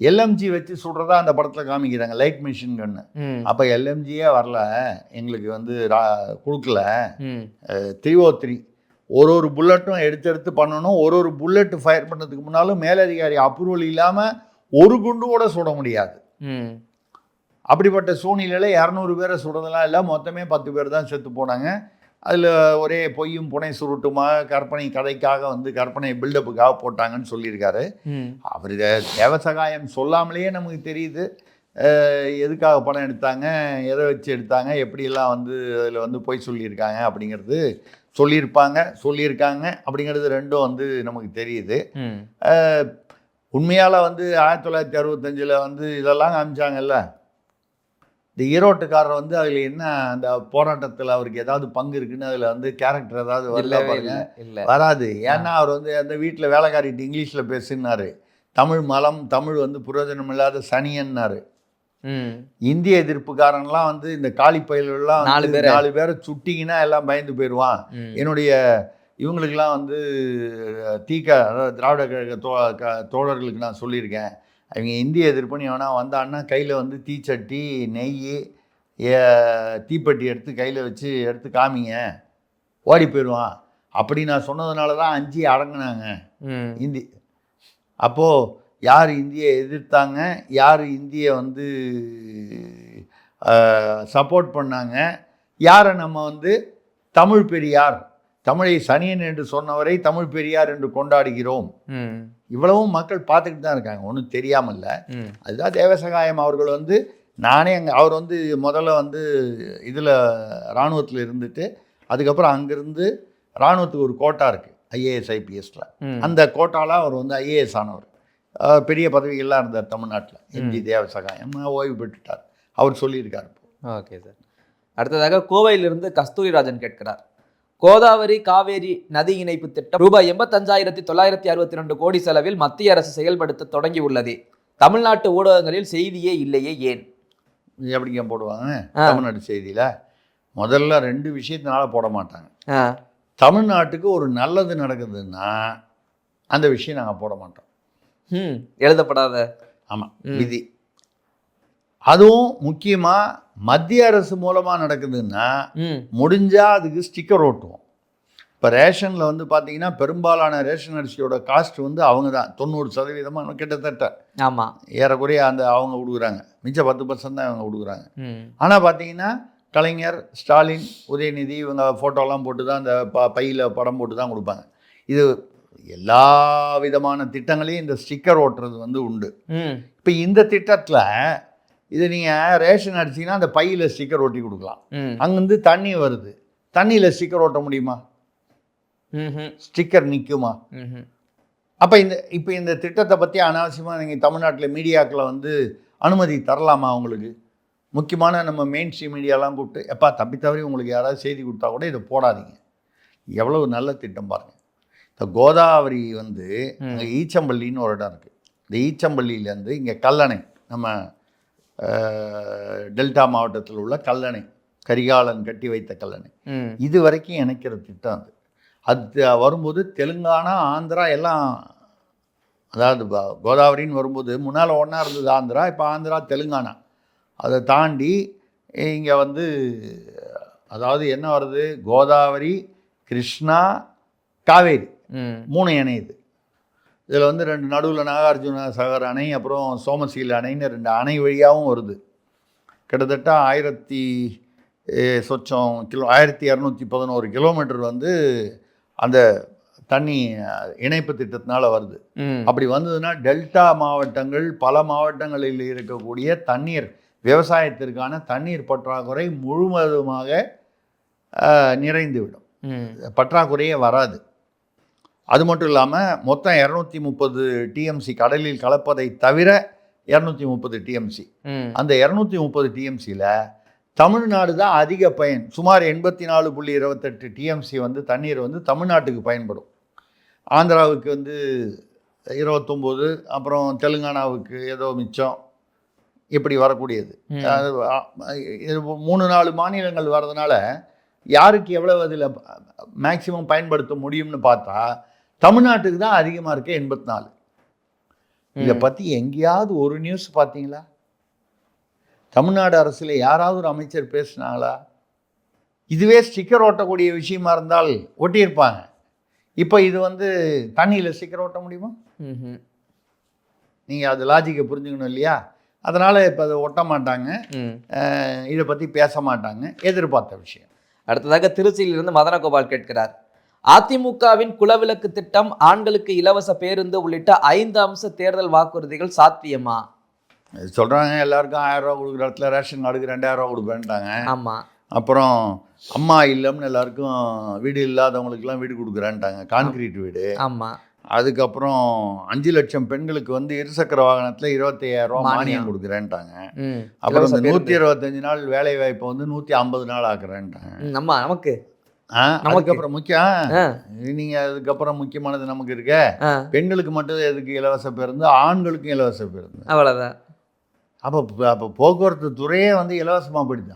[SPEAKER 3] எல்எம்ஜி வச்சு சுடுறதா அந்த படத்தில் காமிக்கிறாங்க, லைட் மிஷின் கன்னு. அப்போ எல்எம்ஜியே வரல, எங்களுக்கு வந்து கொடுக்கல. 303 ஒரு புல்லட்டும் எடுத்து பண்ணணும். ஒரு புல்லட்டு ஃபயர் பண்ணுறதுக்கு முன்னாலும் மேலதிகாரி அப்ரூவல் இல்லாமல் ஒரு குண்டு கூட சுட முடியாது. அப்படிப்பட்ட சூழ்நிலையில் 200 பேரை சுடுறதெல்லாம் இல்லை, மொத்தமே 10 பேர் தான் செத்து போனாங்க. அதில் ஒரே பொய்யும் புனை சுருட்டுமா கற்பனை கதைக்காக வந்து கற்பனை பில்டப்புக்காக போட்டாங்கன்னு சொல்லியிருக்காரு. அவர் தேவசகாயம் சொல்லாமலேயே நமக்கு தெரியுது எதுக்காக படம் எடுத்தாங்க, எதை வச்சு எடுத்தாங்க, எப்படியெல்லாம் வந்து அதில் வந்து பொய் சொல்லியிருக்காங்க அப்படிங்கிறது சொல்லியிருக்காங்க அப்படிங்கிறது ரெண்டும் வந்து நமக்கு தெரியுது. உண்மையால் வந்து 1965 வந்து இதெல்லாம் காமிச்சாங்கல்ல, இந்த ஈரோட்டுக்காரர் வந்து அதில் என்ன அந்த போராட்டத்தில் அவருக்கு ஏதாவது பங்கு இருக்குன்னு அதில் வந்து கேரக்டர் ஏதாவது வரல பாருங்க, வராது. ஏன்னா அவர் வந்து அந்த வீட்டில் வேலைக்காரிட்டு இங்கிலீஷில் பேசுனாரு, தமிழ் மலம், தமிழ் வந்து பிரயோஜனம் இல்லாத சனியன்னாரு. இந்திய எதிர்ப்புக்காரன்லாம் வந்து இந்த காலி பயிலெல்லாம் 4 பேரை சுட்டிங்கன்னா எல்லாம் பயந்து போயிடுவான். என்னுடைய இவங்களுக்கெல்லாம் வந்து அதாவது திராவிட கழக தோழர்களுக்கு நான் சொல்லியிருக்கேன், அவங்க இந்திய எதிர்ப்புன்னு எவனா வந்தான்னா கையில் வந்து தீச்சட்டி, நெய், தீப்பெட்டி எடுத்து கையில் வச்சு எடுத்து காமிங்க, ஓடி போயிடுவான். அப்படி நான் சொன்னதுனால தான் 5 அடங்கினாங்க இந்தி. அப்போது யார் இந்தியை எதிர்த்தாங்க, யார் இந்தியை வந்து சப்போர்ட் பண்ணாங்க, யாரை நம்ம வந்து தமிழ் பெரியார், தமிழை சனியன் என்று சொன்னவரை தமிழ் பெரியார் என்று கொண்டாடுகிறோம். இவ்வளவும் மக்கள் பார்த்துக்கிட்டு தான் இருக்காங்க, ஒன்றும் தெரியாமல் இல்லை. அதுதான் தேவசகாயம் அவர்கள் வந்து அவர் வந்து முதல்ல வந்து இதில் இராணுவத்தில் இருந்துட்டு அதுக்கப்புறம் அங்கேருந்து இராணுவத்துக்கு ஒரு கோட்டா இருக்குது IAS IPSல, அந்த கோட்டாவில் அவர் வந்து IAS ஆனவர், பெரிய பதவிகள்லாம் இருந்தார் தமிழ்நாட்டில். MG தேவசகாயம் ஓய்வு பெற்றுட்டார், அவர் சொல்லியிருக்கார்.
[SPEAKER 2] Okay sir. அடுத்ததாக கோவையிலிருந்து கஸ்தூரிராஜன் கேட்கிறார், கோதாவரி காவேரி நதி இணைப்பு திட்டம் ரூபாய் 85,962 கோடி செலவில் மத்திய அரசு செயல்படுத்த தொடங்கி உள்ளதே, தமிழ்நாட்டு ஊடகங்களில் செய்தியே இல்லையே, ஏன்?
[SPEAKER 3] எப்படிங்க போடுவாங்க தமிழ்நாட்டு செய்தியில்? முதல்ல 2 விஷயத்தினால போட மாட்டாங்க. தமிழ்நாட்டுக்கு ஒரு நல்லது நடக்குதுன்னா அந்த விஷயம் நாங்கள் போட மாட்டோம்,
[SPEAKER 2] எழுதப்படாத. ஆமாம்,
[SPEAKER 3] விதி. அதுவும் முக்கியமாக மத்திய அரசு மூலமாக நடக்குதுன்னா முடிஞ்சால் அதுக்கு ஸ்டிக்கர் ஓட்டுவோம். இப்போ ரேஷனில் வந்து பார்த்தீங்கன்னா பெரும்பாலான ரேஷன் அரிசியோட காஸ்ட் வந்து அவங்க தான் 90% கிட்டத்தட்ட.
[SPEAKER 2] ஆமாம்,
[SPEAKER 3] ஏறக்குறைய அந்த அவங்க கொடுக்குறாங்க, மிச்சம் 10% தான் அவங்க கொடுக்குறாங்க. ஆனால் பார்த்தீங்கன்னா கலைஞர், ஸ்டாலின், உதயநிதி இவங்க ஃபோட்டோலாம் போட்டு தான் அந்த பையில் படம் போட்டு தான் கொடுப்பாங்க. இது எல்லா விதமான திட்டங்களையும் இந்த ஸ்டிக்கர் ஓட்டுறது வந்து உண்டு. இப்போ இந்த திட்டத்தில் இது நீங்கள் ரேஷன் அடிச்சிங்கன்னா அந்த பையில் ஸ்டிக்கர் ஒட்டி கொடுக்கலாம். அங்கேருந்து தண்ணி வருது, தண்ணியில் ஸ்டிக்கர் ஓட்ட முடியுமா? ஸ்டிக்கர் நிற்குமா? அப்போ இப்போ இந்த திட்டத்தை பற்றி அனாவசியமாக நீங்கள் தமிழ்நாட்டில் மீடியாக்களை வந்து அனுமதி தரலாமா? அவங்களுக்கு முக்கியமான நம்ம மெயின் ஸ்ட்ரீம் மீடியாலாம் கூப்பிட்டு எப்பா தப்பி தவறி உங்களுக்கு யாராவது செய்தி கொடுத்தா கூட இதை போடாதீங்க. எவ்வளவு நல்ல திட்டம் பாருங்கள். இந்த கோதாவரி வந்து அங்கே ஈச்சம்பள்ளின்னு ஒரு இடம் இருக்குது. இந்த ஈச்சம்பள்ளியிலேருந்து இங்கே கல்லணை, நம்ம டெல்டா மாவட்டத்தில் உள்ள கல்லணை, கரிகாலன் கட்டி வைத்த கல்லணை, இது வரைக்கும் இணைக்கிற திட்டம் அது வரும்போது தெலுங்கானா, ஆந்திரா எல்லாம், அதாவது கோதாவரின்னு வரும்போது முன்னால் ஒன்றா இருந்தது ஆந்திரா, இப்போ ஆந்திரா தெலுங்கானா, அதை தாண்டி இங்கே வந்து அதாவது என்ன வருது, கோதாவரி, கிருஷ்ணா, காவேரி 3 இணையுது. இதில் வந்து 2 நடுவில் நாகார்ஜுன சாகர் அணை, அப்புறம் சோமசீல அணைன்னு 2 அணை வழியாகவும் வருது. கிட்டத்தட்ட 1211 கிலோமீட்டர் வந்து அந்த தண்ணி இணைப்பு திட்டத்தினால வருது. அப்படி வந்ததுன்னா டெல்டா மாவட்டங்கள், பல மாவட்டங்களில் இருக்கக்கூடிய தண்ணீர், விவசாயத்திற்கான தண்ணீர் பற்றாக்குறை முழுவதுமாக நிறைந்துவிடும், பற்றாக்குறையே வராது. அது மட்டும் இல்லாமல் மொத்தம் 230 TMC கடலில் கலப்பதை தவிர 230 TMC. அந்த 230 TMCயில் தமிழ்நாடு தான் அதிக பயன். சுமார் 84.28 TMC வந்து தண்ணீர் வந்து தமிழ்நாட்டுக்கு பயன்படும். ஆந்திராவுக்கு வந்து 29, அப்புறம் தெலுங்கானாவுக்கு ஏதோ மிச்சம், இப்படி வரக்கூடியது. அது 3-4 மாநிலங்கள் வர்றதுனால யாருக்கு எவ்வளவு அதில் மேக்சிமம் பயன்படுத்த முடியும்னு பார்த்தா தமிழ்நாட்டுக்கு தான் அதிகமாக இருக்கு 84. இதை பற்றி எங்கேயாவது ஒரு நியூஸ் பார்த்தீங்களா? தமிழ்நாடு அரசில் யாராவது ஒரு அமைச்சர் பேசினாங்களா? இதுவே ஸ்டிக்கர் ஓட்டக்கூடிய விஷயமா இருந்தால் ஒட்டியிருப்பாங்க. இப்போ இது வந்து தண்ணியில் ஸ்டிக்கர் ஓட்ட முடியுமா? நீங்கள் அது லாஜிக்கை புரிஞ்சுக்கணும் இல்லையா? அதனால் இப்போ அதை ஒட்ட மாட்டாங்க, இதை பற்றி பேச மாட்டாங்க. எதிர்பார்த்த விஷயம்.
[SPEAKER 2] அடுத்ததாக திருச்சியிலிருந்து மதனகோபால் கேட்கிறார், அதிமுகவின் குலவிளக்கு திட்டம், ஆண்களுக்கு இலவச பேருந்து உள்ளிட்ட 5 அம்ச தேர்தல் வாக்குறுதிகள் சாத்தியமா?
[SPEAKER 3] சொல்கிறாங்க எல்லாருக்கும் 1000 ரூபா கொடுக்குற இடத்துல ரேஷன் கார்டுக்கு 2000 ரூபா கொடுப்பேன்ட்டாங்க.
[SPEAKER 2] ஆமாம்.
[SPEAKER 3] அப்புறம் அம்மா இல்லம்னு எல்லாருக்கும் வீடு இல்லாதவங்களுக்குலாம் வீடு கொடுக்குறேன்ட்டாங்க, கான்கிரீட் வீடு.
[SPEAKER 2] ஆமாம்.
[SPEAKER 3] அதுக்கப்புறம் 5 லட்சம் பெண்களுக்கு வந்து இருசக்கர வாகனத்தில் 25,000 ரூபா மானியம் கொடுக்குறேன்ட்டாங்க. அப்புறம் இந்த 125 நாள் வேலை வாய்ப்பை வந்து 150 நாள் ஆக்குறேன்ட்டாங்க.
[SPEAKER 2] நமக்கு
[SPEAKER 3] அதுக்கப்புறம் முக்கியம் நீங்கள் அதுக்கப்புறம் முக்கியமானது நமக்கு இருக்க, பெண்களுக்கு மட்டும் எதுக்கு இலவச பேருந்து, ஆண்களுக்கும் இலவச பேருந்து.
[SPEAKER 2] அவ்வளோதான்.
[SPEAKER 3] அப்போ போக்குவரத்து துறையே வந்து இலவசமாக போயிடுது.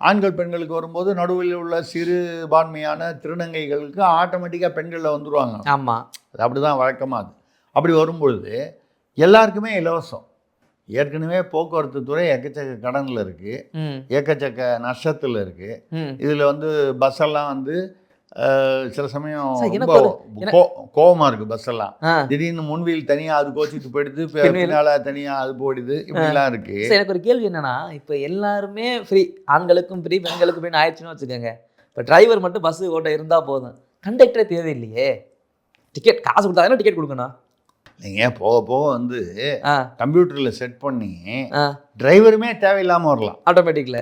[SPEAKER 3] ஆண்கள் பெண்களுக்கு வரும்போது நடுவில் உள்ள சிறுபான்மையான திருநங்கைகளுக்கு ஆட்டோமேட்டிக்காக பெண்களில் வந்துடுவாங்க.
[SPEAKER 2] ஆமாம்,
[SPEAKER 3] அது அப்படி தான் வழக்கமாக. அது அப்படி வரும்பொழுது எல்லாருக்குமே இலவசம். ஏற்கனவே போக்குவரத்து துறை எக்கச்சக்க கடனில் இருக்குது, எக்கச்சக்க நஷ்டத்தில் இருக்குது. இதில் வந்து பஸ்ஸெல்லாம் வந்து சில சமயம் ரொம்ப கோபமாக இருக்குது. பஸ்ஸெல்லாம் திடீர்னு முன்வீல் தனியாக அது கோச்சிட்டு போயிடுது, பின்னால் தனியாக அது போயிடுது, இப்படிலாம் இருக்குது.
[SPEAKER 2] எனக்கு ஒரு கேள்வி என்னன்னா, இப்போ எல்லாருமே ஃப்ரீ, ஆண்களுக்கும் ஃப்ரீ பெண்களுக்கும் ஃப்ரீன்னு ஆயிடுச்சுன்னு வச்சுக்கோங்க. இப்போ டிரைவர் மட்டும் பஸ்ஸு ஓட்ட இருந்தால் போதும், கண்டக்டரே தேவையில்லையே. டிக்கெட் காசு கொடுத்தாங்கன்னா டிக்கெட் கொடுக்கணும்.
[SPEAKER 3] இல்லைங்க, போக போக வந்து கம்ப்யூட்டரில் செட் பண்ணி டிரைவருமே தேவையில்லாமல் வரலாம்.
[SPEAKER 2] ஆட்டோமேட்டிக்கில்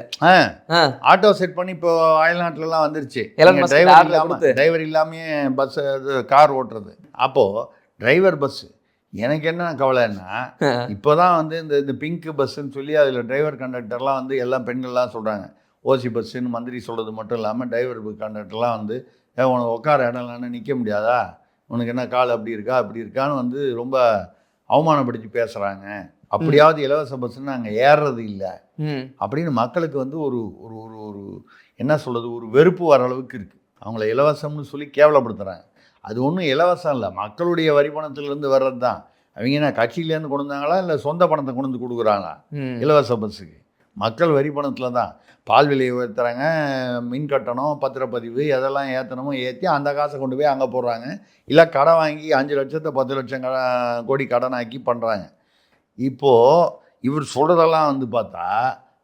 [SPEAKER 3] ஆட்டோ செட் பண்ணி இப்போ அயல்நாட்டிலலாம் வந்துருச்சு. டிரைவர் இல்லாமையே பஸ் கார் ஓட்டுறது. அப்போது டிரைவர் பஸ்ஸு எனக்கு என்ன கவலைன்னா, இப்போ தான் வந்து இந்த பிங்க் பஸ்ஸுன்னு சொல்லி அதில் டிரைவர் கண்டக்டர்லாம் வந்து எல்லாம் பெண்கள்லாம் சொல்கிறாங்க. ஓசி பஸ்ஸுன்னு மந்திரி சொல்கிறது மட்டும் இல்லாமல் டிரைவர் கண்டக்டர்லாம் வந்து உனக்கு உட்கார இடம் இல்லைன்னு நிற்க முடியாதா, உனக்கு என்ன கால் அப்படி இருக்கா அப்படி இருக்கான்னு வந்து ரொம்ப அவமானப்படுத்தி பேசுகிறாங்க. அப்படியாவது இலவச பஸ்ஸுன்னு நாங்கள் ஏறுறது இல்லை அப்படின்னு மக்களுக்கு வந்து ஒரு ஒரு ஒரு ஒரு என்ன சொல்கிறது, ஒரு வெறுப்பு வர அளவுக்கு இருக்குது. அவங்கள இலவசம்னு சொல்லி கேவலப்படுத்துகிறாங்க. அது ஒன்றும் இலவசம் இல்லை, மக்களுடைய வரி பணத்திலேருந்து வர்றது தான். அவங்க என்ன கட்சியிலேருந்து கொண்டு வந்தாங்களா இல்லை சொந்த பணத்தை கொண்டு வந்து கொடுக்குறாங்களா இலவச பஸ்ஸுக்கு? மக்கள் வரி பணத்தில் தான். பால் விலையை உயர்த்துறாங்க, மின் கட்டணம், பத்திரப்பதிவு எதெல்லாம் ஏற்றணுமோ ஏற்றி அந்த காசை கொண்டு போய் அங்கே போடுறாங்க. இல்லை கடன் வாங்கி 5 லட்சத்தை 10 லட்சம் கோடி கடனாக்கி பண்ணுறாங்க. இப்போது இவர் சொல்கிறதெல்லாம் வந்து பார்த்தா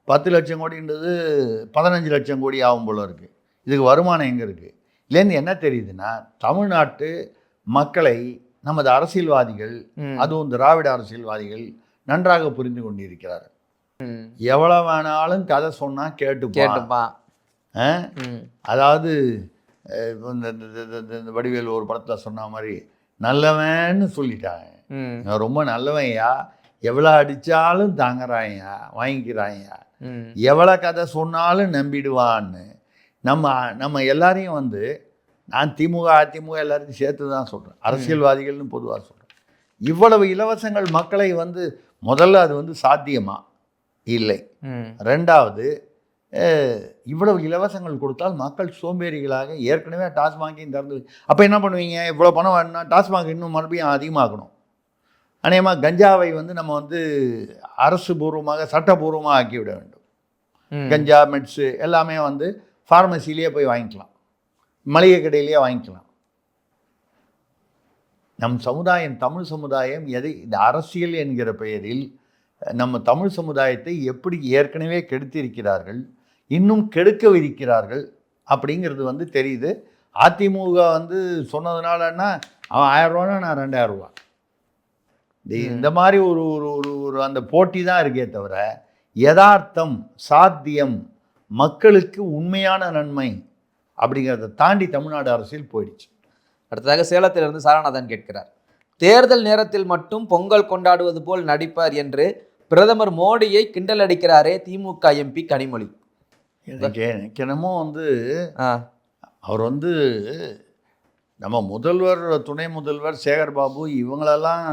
[SPEAKER 3] 10 லட்சம் கோடின்றது 15 லட்சம் கோடி ஆகும் போல இருக்குது. இதுக்கு வருமானம் எங்கே இருக்குது? இதுலேருந்து என்ன தெரியுதுன்னா, தமிழ்நாட்டு மக்களை நமது அரசியல்வாதிகள், அதுவும் திராவிட அரசியல்வாதிகள் நன்றாக புரிந்து கொண்டிருக்கிறார்கள். எவ்வளோ வேணாலும் கதை சொன்னால் கேட்டுப்பான். அதாவது இந்த வடிவேல் ஒரு படத்தில் சொன்ன மாதிரி நல்லவன்னு சொல்லிட்டாங்க. ரொம்ப நல்லவன்யா, எவ்வளோ அடித்தாலும் தாங்குறாயா, வாங்கிக்கிறாயா, எவ்வளோ கதை சொன்னாலும் நம்பிடுவான்னு நம்ம எல்லாரையும் வந்து, நான் திமுக அதிமுக எல்லாரையும் சேர்த்து தான் சொல்கிறேன், அரசியல்வாதிகள்னு பொதுவாக சொல்கிறேன். இவ்வளவு இலவசங்கள் மக்களை வந்து முதல்ல அது வந்து சாத்தியமா இல்லை. ரெண்டாவது, இவ்வளவு இலவசங்கள் கொடுத்தால் மக்கள் சோம்பேறிகளாக ஏற்கனவே டாஸ்மாகையும் திறந்து, அப்போ என்ன பண்ணுவீங்க? இவ்வளோ பணம் வேணும்னா டாஸ்மாக் இன்னும் மறுபடியும் அதிகமாகணும். அநேகமாக கஞ்சாவை வந்து நம்ம வந்து அரசு பூர்வமாக சட்டபூர்வமாக ஆக்கிவிட வேண்டும். கஞ்சா மெட்ஸு எல்லாமே வந்து ஃபார்மசிலேயே போய் வாங்கிக்கலாம், மளிகை கடையிலேயே வாங்கிக்கலாம். நம் சமுதாயம், தமிழ் சமுதாயம் எதை இந்த அரசியல் என்கிற பெயரில் நம்ம தமிழ் சமுதாயத்தை எப்படி ஏற்கனவே கெடுத்திருக்கிறார்கள், இன்னும் கெடுக்கவிருக்கிறார்கள் அப்படிங்கிறது வந்து தெரியுது. அதிமுக வந்து சொன்னதுனாலன்னா அவன் 1000 ரூபானா நான் 2000 ரூபா, இந்த மாதிரி ஒரு ஒரு ஒரு அந்த போட்டி தான் இருக்கே தவிர யதார்த்தம், சாத்தியம், மக்களுக்கு உண்மையான நன்மை அப்படிங்கிறத தாண்டி தமிழ்நாடு அரசியல் போயிடுச்சு.
[SPEAKER 2] அடுத்ததாக சேலத்திலிருந்து சாரநாதன் கேட்கிறார், தேர்தல் நேரத்தில் மட்டும் பொங்கல் கொண்டாடுவது போல் நடிப்பார் என்று பிரதமர் மோடியை கிண்டல் அடிக்கிறாரே திமுக எம்பி கனிமொழி.
[SPEAKER 3] எனக்கு என்னமோ வந்து அவர் வந்து நம்ம முதல்வர், துணை முதல்வர், சேகர்பாபு இவங்களெல்லாம்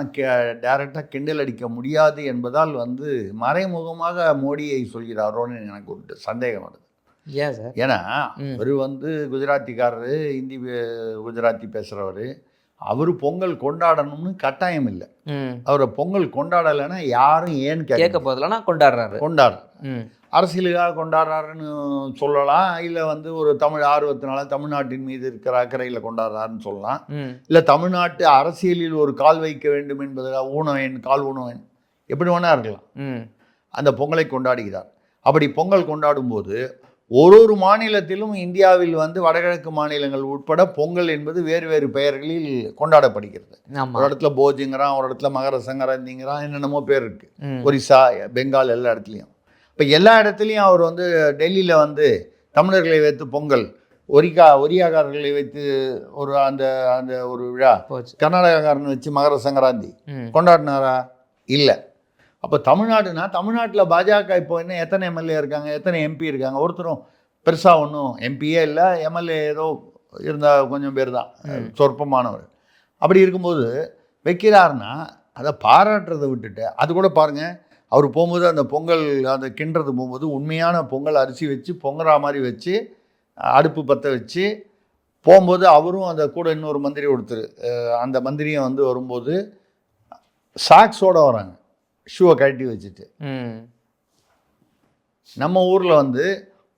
[SPEAKER 3] டைரெக்டாக கிண்டல் அடிக்க முடியாது என்பதால் வந்து மறைமுகமாக மோடியை சொல்கிறாரோன்னு எனக்கு ஒரு சந்தேகம் வருது.
[SPEAKER 2] ஏன் சார்?
[SPEAKER 3] ஏன்னா அவர் வந்து குஜராத்திக்காரரு, ஹிந்தி குஜராத்தி பேசுகிறவர். அவர் பொங்கல் கொண்டாடணும்னு கட்டாயம் இல்லை. அவரை பொங்கல் கொண்டாடலைன்னா யாரும் ஏன்னு
[SPEAKER 2] கேட்க போதில்லைன்னா கொண்டாடுறாரு.
[SPEAKER 3] அரசியலுக்காக கொண்டாடுறாருன்னு சொல்லலாம், இல்லை வந்து ஒரு தமிழ் ஆர்வத்தினால தமிழ்நாட்டின் மீது இருக்கிற அக்கறையில் கொண்டாடுறாருன்னு சொல்லலாம், இல்லை தமிழ்நாட்டு அரசியலில் ஒரு கால் வைக்க வேண்டும் என்பதற்காக ஊனவேன் கால் ஊனவேன் எப்படி வேணா இருக்கலாம். அந்த பொங்கலை கொண்டாடுகிறார். அப்படி பொங்கல் கொண்டாடும் போது ஒரு மாநிலத்திலும் இந்தியாவில் வந்து வடகிழக்கு மாநிலங்கள் உட்பட பொங்கல் என்பது வேறு வேறு பெயர்களில் கொண்டாடப்படுகிறது. ஒரு இடத்துல போஜிங்கிறான், ஒரு இடத்துல மகர சங்கராந்திங்கிறான், என்னென்னமோ பேர் இருக்கு. ஒரிசா, பெங்கால் எல்லா இடத்துலையும். இப்போ எல்லா இடத்துலையும் அவர் வந்து டெல்லியில் வந்து தமிழர்களை வைத்து பொங்கல், ஒரியாக்காரர்களை வைத்து ஒரு அந்த அந்த ஒரு விழா, கர்நாடகாக்காரன் வச்சு மகர சங்கராந்தி கொண்டாடினாரா? இல்லை. அப்போ தமிழ்நாட்டில் பாஜக இப்போ என்ன எத்தனை எம்எல்ஏ இருக்காங்க, எத்தனை எம்பி இருக்காங்க? ஒருத்தரும் பெருசாக ஒன்றும் எம்பியே இல்லை, எம்எல்ஏ ஏதோ இருந்தால் கொஞ்சம் பேர் தான், சொற்பமானவர். அப்படி இருக்கும்போது வைக்கிறாருன்னா அதை பாராட்டுறதை விட்டுட்டு, அது கூட பாருங்கள், அவர் போகும்போது அந்த பொங்கல் அந்த கிண்டுறது போகும்போது உண்மையான பொங்கல் அரிசி வச்சு பொங்குற மாதிரி வச்சு அடுப்பு பற்ற வச்சு போகும்போது அவரும் அந்த கூட இன்னொரு மந்திரி ஒருத்தர், அந்த மந்திரியும் வந்து வரும்போது சாக்ஸோடு வராங்க, ஷூவை கழட்டி வச்சுட்டு. நம்ம ஊரில் வந்து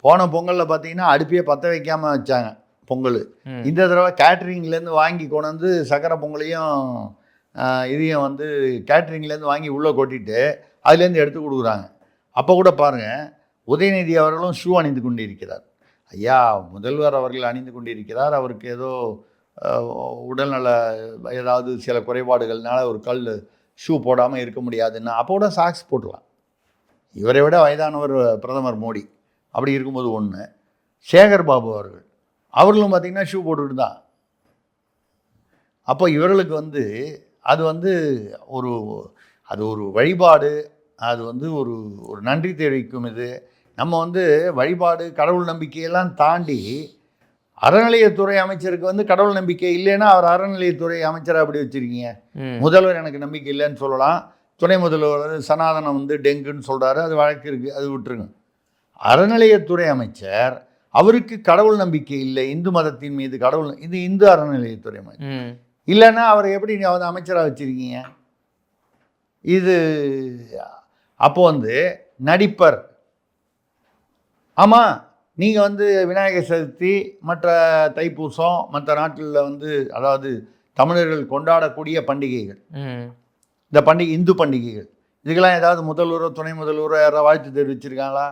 [SPEAKER 3] போன பொங்கலில் பார்த்தீங்கன்னா அடுப்பையே பற்ற வைக்காமல் வச்சாங்க பொங்கல். இந்த தடவை கேட்ரிங்லேருந்து வாங்கி கொண்டு வந்து சக்கரை பொங்கலையும் இதையும் வந்து கேட்ரிங்லேருந்து வாங்கி உள்ளே கொட்டிட்டு அதுலேருந்து எடுத்து கொடுக்குறாங்க. அப்போ கூட பாருங்கள், உதயநிதி அவர்களும் ஷூ அணிந்து கொண்டு இருக்கிறார். ஐயா, முதல்வர் அவர்கள் அணிந்து கொண்டிருக்கிறார், அவருக்கு ஏதோ உடல்நல ஏதாவது சில குறைபாடுகள்னால ஒரு ஷூ போடாமல் இருக்க முடியாதுன்னா அப்போ கூட சாக்ஸ் போட்டுக்கலாம். இவரை விட வயதானவர் பிரதமர் மோடி. அப்படி இருக்கும்போது ஒன்று, சேகர்பாபு அவர்களும் பார்த்திங்கன்னா ஷூ போட்டுக்கிட்டு தான். அப்போ இவர்களுக்கு வந்து அது வந்து அது ஒரு வழிபாடு, அது வந்து ஒரு நன்றி தெரிவிக்கும். இது நம்ம வந்து வழிபாடு கடவுள் நம்பிக்கையெல்லாம் தாண்டி அறநிலையத்துறை அமைச்சருக்கு வந்து கடவுள் நம்பிக்கை இல்லைன்னா அவர் அறநிலையத்துறை அமைச்சராக அப்படி வச்சுருக்கீங்க. முதல்வர் எனக்கு நம்பிக்கை இல்லைன்னு சொல்லலாம், துணை முதல்வர் சனாதனம் வந்து டெங்குன்னு சொல்கிறாரு, அது வழக்கு இருக்குது, அது விட்டுருங்க. அறநிலையத்துறை அமைச்சர் அவருக்கு கடவுள் நம்பிக்கை இல்லை, இந்து மதத்தின் மீது கடவுள், இது இந்து அறநிலையத்துறை அமைச்சர் இல்லைன்னா அவரை எப்படி வந்து அமைச்சராக வச்சுருக்கீங்க? இது அப்போ வந்து நடிப்பர். ஆமாம், நீங்கள் வந்து விநாயகர் சதுர்த்தி, மற்ற தைப்பூசம், மற்ற நாட்டில் வந்து அதாவது தமிழர்கள் கொண்டாடக்கூடிய பண்டிகைகள், இந்த பண்டிகை இந்து பண்டிகைகள், இதுக்கெல்லாம் ஏதாவது முதல்வரோ துணை முதல்வரோ யாராவது வாழ்த்து தெரிவிச்சிருக்காங்களா?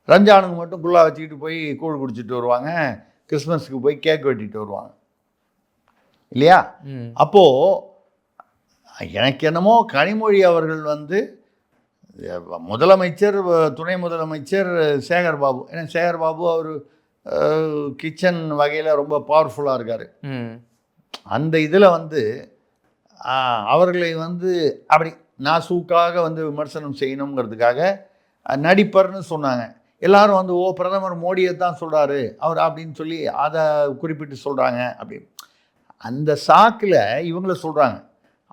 [SPEAKER 3] ரம்ஜானுக்கு மட்டும் குல்லா வச்சுக்கிட்டு போய் கூழ் குடிச்சிட்டு வருவாங்க, கிறிஸ்மஸுக்கு போய் கேக் வெட்டிட்டு வருவாங்க இல்லையா? அப்போது எனக்கு என்னமோ கனிமொழி அவர்கள் வந்து முதலமைச்சர், துணை முதலமைச்சர் சேகர்பாபு, ஏன்னா சேகர்பாபு அவர் கிச்சன் வகையில் ரொம்ப பவர்ஃபுல்லாக இருக்கார். அந்த இதில் வந்து அவர்களை வந்து அப்படி நாசூக்காக வந்து விமர்சனம் செய்யணுங்கிறதுக்காக நடிப்பர்னு சொன்னாங்க. எல்லாரும் வந்து பிரதமர் மோடியை தான் சொல்கிறாரு அவர் அப்படின்னு சொல்லி அதை குறிப்பிட்டு சொல்கிறாங்க. அப்படி அந்த சாக்கில் இவங்கள சொல்கிறாங்க.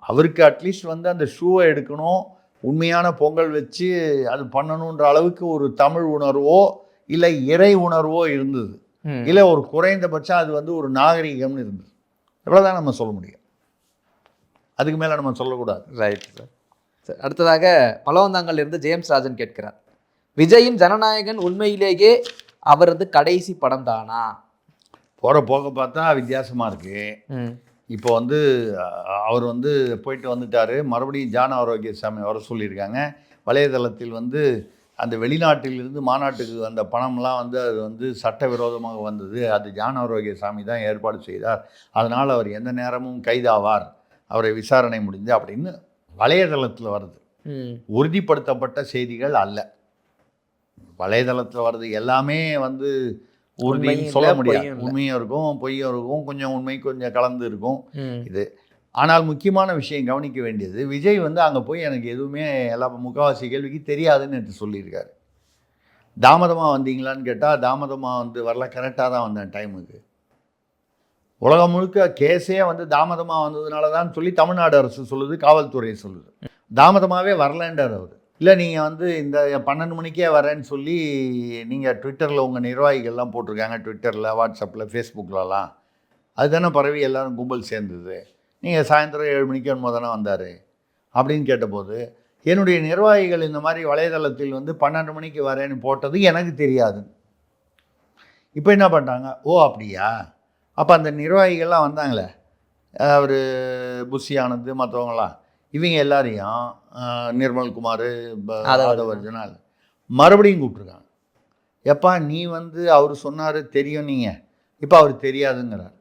[SPEAKER 3] அவருக்கு அட்லீஸ்ட் வந்து அந்த ஷூவை எடுக்கணும், உண்மையான பொங்கல் வச்சு அது பண்ணணுன்ற அளவுக்கு ஒரு தமிழ் உணர்வோ இல்லை இறை உணர்வோ இருந்தது, இல்லை ஒரு குறைந்தபட்சம் அது வந்து ஒரு நாகரிகம்னு இருந்தது. இவ்வளோதான் நம்ம சொல்ல முடியும், அதுக்கு மேலே நம்ம சொல்லக்கூடாது.
[SPEAKER 2] Right sir. அடுத்ததாக பலவந்தாங்கல் இருந்து ஜேம்ஸ் ராஜன் கேட்கிறார், விஜயின் ஜனநாயகன் உண்மையிலேயே அவரது கடைசி படம் தானா?
[SPEAKER 3] போகிற போக பார்த்தா வித்தியாசமாக இருக்குது. இப்போ வந்து அவர் வந்து போயிட்டு வந்துட்டார், மறுபடியும் ஜான் ஆரோக்கியசாமி வர சொல்லியிருக்காங்க. வலைதளத்தில் வந்து அந்த வெளிநாட்டிலிருந்து மாநாட்டுக்கு வந்த பணம்லாம் வந்து அது வந்து சட்டவிரோதமாக வந்தது, அது ஜான் ஆரோக்கியசாமி தான் ஏற்பாடு செய்தார், அதனால் அவர் எந்த நேரமும் கைதாவார், அவரை விசாரணை முடிஞ்சு அப்படின்னு வலைதளத்தில் வருது. உறுதிப்படுத்தப்பட்ட செய்திகள் அல்ல, வலைதளத்தில் வருது. எல்லாமே வந்து உறுதின்னு சொல்ல முடியாது, உண்மையும் இருக்கும் பொய்யும் இருக்கும், கொஞ்சம் உண்மை கொஞ்சம் கலந்து இருக்கும் இது. ஆனால் முக்கியமான விஷயம் கவனிக்க வேண்டியது, விஜய் வந்து அங்கே போய் எனக்கு எதுவுமே எல்லா முக்கால்வாசி கேள்விக்கு தெரியாதுன்னு எடுத்து சொல்லியிருக்காரு. தாமதமாக வந்தீங்களான்னு கேட்டால் தாமதமாக வந்து வரல, கரெக்டாக தான் வந்தேன் டைமுக்கு. உலகம் முழுக்க கேஸே வந்து தாமதமாக வந்ததுனால தான் சொல்லி தமிழ்நாடு அரசு சொல்லுது, காவல்துறை சொல்லுது. தாமதமாகவே வரலன்றார் அவர். இல்லை நீங்கள் வந்து இந்த 12 மணிக்கே வரேன்னு சொல்லி நீங்கள் ட்விட்டரில் உங்கள் நிர்வாகிகள்லாம் போட்டிருக்காங்க, ட்விட்டரில், வாட்ஸ்அப்பில், ஃபேஸ்புக்கிலலாம். அதுதானே பரவி எல்லோரும் கும்பல் சேர்ந்தது. நீங்கள் சாயந்தரம் 7 மணிக்கு என்னமோ தானே வந்தார் அப்படின்னு கேட்டபோது, என்னுடைய நிர்வாகிகள் இந்த மாதிரி வலைதளத்தில் வந்து 12 மணிக்கு வரேன்னு போட்டது எனக்கு தெரியாது. இப்போ என்ன பண்ணிட்டாங்க, ஓ அப்படியா, அப்போ அந்த நிர்வாகிகள்லாம் வந்தாங்களே, அவர் புஷி ஆனந்த் மற்றவங்களாம், இவங்க எல்லாரையும் நிர்மல்குமார், ஆதவர்ஜுனா மறுபடியும் கூப்பிட்ருக்காங்க. எப்பா நீ வந்து அவர் சொன்னார் தெரியும், நீங்கள் இப்போ அவர் தெரியாதுங்கிறார்.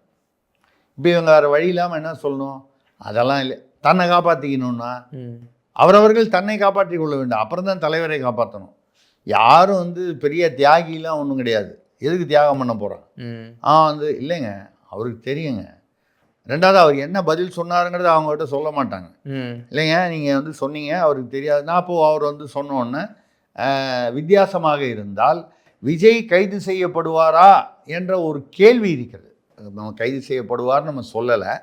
[SPEAKER 3] இப்போ இவங்க வேறு வழி இல்லாமல் என்ன சொல்லணும், அதெல்லாம் இல்லை, தன்னை காப்பாற்றிக்கணுன்னா அவரவர்கள் தன்னை காப்பாற்றி கொள்ள வேண்டும், அப்புறம் தான் தலைவரை காப்பாற்றணும். யாரும் வந்து பெரிய தியாகிலாம் ஒன்றும் கிடையாது, எதுக்கு தியாகம் பண்ண போகிறான்? வந்து இல்லைங்க அவருக்கு தெரியுங்க. ரெண்டாவது அவர் என்ன பதில் சொன்னாருங்கிறது அவங்ககிட்ட சொல்ல மாட்டாங்க. இல்லைங்க நீங்கள் வந்து சொன்னீங்க அவருக்கு தெரியாதுன்னா, அப்போது அவர் வந்து சொன்னோன்னே வித்தியாசமாக இருந்தால் விஜய் கைது செய்யப்படுவாரா என்ற ஒரு கேள்வி இருக்கிறது. நம்ம கைது செய்யப்படுவார் நம்ம சொல்லலை,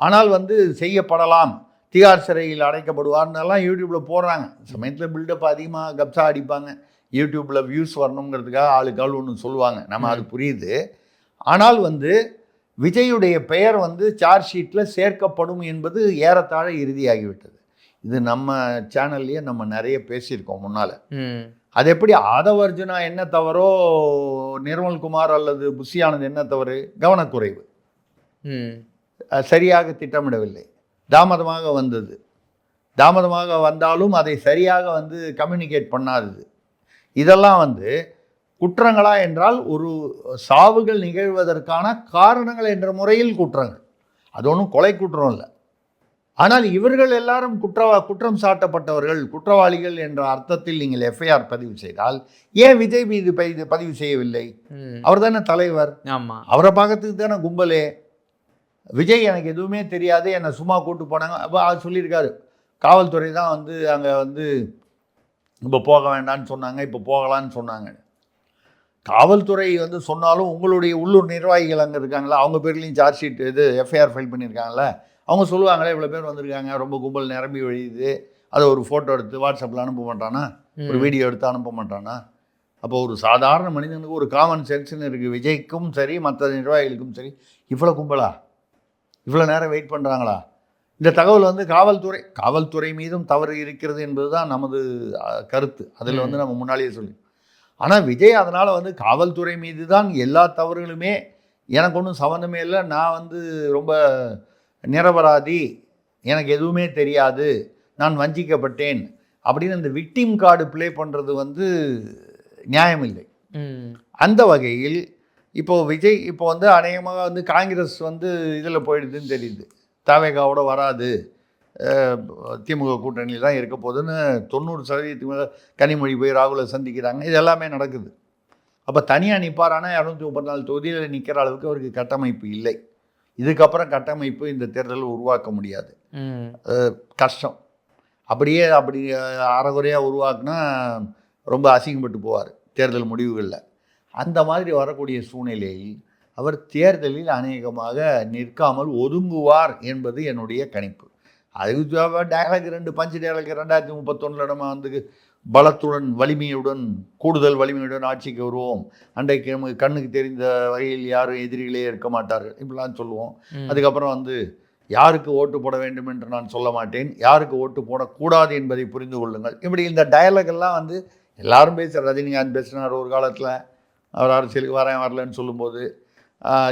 [SPEAKER 3] ஆனால் வந்து செய்யப்படலாம், திகார் சிறையில் அடைக்கப்படுவார்னெல்லாம் யூடியூப்பில் போடுறாங்க. சமயத்தில் பில்டப் அதிகமாக கப்ஸா அடிப்பாங்க, யூடியூப்பில் வியூஸ் வரணுங்கிறதுக்காக ஆளுக்கால் ஒன்று சொல்லுவாங்க, நம்ம அது புரியுது. ஆனால் வந்து விஜயுடைய பெயர் வந்து சார்ஜ் ஷீட்டில் சேர்க்கப்படும் என்பது ஏறத்தாழ இறுதியாகிவிட்டது. இது நம்ம சேனல்லையே நம்ம நிறைய பேசியிருக்கோம் முன்னால். அது எப்படி ஆதவர்ஜுனா என்ன தவறோ, நிர்மல்குமார் அல்லது புஷி ஆனந்த் என்ன தவறு, கவனக்குறைவு, சரியாக திட்டமிடவில்லை, தாமதமாக வந்தது, தாமதமாக வந்தாலும் அதை சரியாக வந்து கம்யூனிகேட் பண்ணாதது, இதெல்லாம் வந்து குற்றங்களா என்றால் ஒரு சாவுகள் நிகழ்வதற்கான காரணங்கள் என்ற முறையில் குற்றங்கள். அது ஒன்றும் கொலை குற்றம் இல்லை. ஆனால் இவர்கள் எல்லாரும் குற்றம் சாட்டப்பட்டவர்கள், குற்றவாளிகள் என்ற அர்த்தத்தில் நீங்கள் எஃப்ஐஆர் பதிவு செய்தால் ஏன் விஜய் மீது பதிவு செய்யவில்லை? அவர் தானே தலைவர், அவரை பார்க்கறதுக்கு தானே கும்பலே. விஜய் எனக்கு எதுவுமே தெரியாது, என்னை சும்மா கூட்டு போனாங்க. அப்போ அது சொல்லியிருக்காரு, காவல்துறை தான் வந்து அங்கே வந்து இப்போ போக வேண்டான்னு சொன்னாங்க, இப்போ போகலான்னு சொன்னாங்க. காவல்துறை வந்து சொன்னாலும் உங்களுடைய உள்ளூர் நிர்வாகிகள் அங்கே இருக்காங்களா, அவங்க பேர்லேயும் சார்ஜ் ஷீட் இது எஃப்ஐஆர் ஃபைல் பண்ணியிருக்காங்களே, அவங்க சொல்லுவாங்களே இவ்வளோ பேர் வந்திருக்காங்க, ரொம்ப கும்பல் நிரம்பி வழியுது, அதை ஒரு ஃபோட்டோ எடுத்து வாட்ஸ்அப்பில் அனுப்ப மாட்டானா, ஒரு வீடியோ எடுத்து அனுப்ப மாட்டானா? அப்போ ஒரு சாதாரண மனிதனுக்கு ஒரு காமன் சென்ஸ்னு இருக்குது. விஜய்க்கும் சரி மற்ற நிர்வாகிகளுக்கும் சரி, இவ்வளோ கும்பலா, இவ்வளோ நேரம் வெயிட் பண்ணுறாங்களா? இந்த தகவல் வந்து காவல்துறை மீதும் தவறு இருக்கிறது என்பது தான் நமது கருத்து. அதில் வந்து நம்ம முன்னாலேயே சொல்லி, ஆனால் விஜய் அதனால் வந்து காவல்துறை மீது தான் எல்லா தவறுகளுமே, எனக்கு ஒன்றும் சம்மந்தமே இல்லை, நான் வந்து ரொம்ப நிரபராதி, எனக்கு எதுவுமே தெரியாது, நான் வஞ்சிக்கப்பட்டேன் அப்படின்னு இந்த விக்டிம் கார்டு ப்ளே பண்ணுறது வந்து நியாயம் இல்லை. அந்த வகையில் இப்போது விஜய் இப்போ வந்து அநேகமாக வந்து காங்கிரஸ் வந்து இதில் போயிடுதுன்னு தெரியுது, தவேகாவோட வராது, திமுக கூட்டணியில் தான் இருக்க போகுதுன்னு 90% மேலே கனிமொழி போய் ராகுலை சந்திக்கிறாங்க, இது எல்லாமே நடக்குது. அப்போ தனியாக நிற்பாரானா 234 தொகுதியில் நிற்கிற அளவுக்கு அவருக்கு கட்டமைப்பு இல்லை. இதுக்கப்புறம் கட்டமைப்பு இந்த தேர்தலில் உருவாக்க முடியாது, கஷ்டம். அப்படி அறகுறையாக உருவாக்குனா ரொம்ப அசிங்கப்பட்டு போவார் தேர்தல் முடிவுகளில். அந்த மாதிரி வரக்கூடிய சூழ்நிலையில் அவர் தேர்தலில் அநேகமாக நிற்காமல் ஒதுங்குவார் என்பது என்னுடைய கணிப்பு. அதுக்கு டயலாக் 2 பஞ்சு டயலாக் 2031 நம்ம வந்து பலத்துடன் வலிமையுடன் கூடுதல் வலிமையுடன் ஆட்சிக்கு வருவோம், அன்றைக்கு நமக்கு கண்ணுக்கு தெரிந்த வகையில் யாரும் எதிரிகளே இருக்க மாட்டார்கள், இப்படிலாம் சொல்லுவோம். அதுக்கப்புறம் வந்து யாருக்கு ஓட்டு போட வேண்டும் என்று நான் சொல்ல மாட்டேன், யாருக்கு ஓட்டு போடக்கூடாது என்பதை புரிந்து கொள்ளுங்கள், இப்படி இந்த டயலாக் எல்லாம் வந்து எல்லாரும் பேசுகிறார். ரஜினிகாந்த் பேசினார் ஒரு காலத்தில், அவர் அரசியலுக்கு வரலன்னு சொல்லும்போது.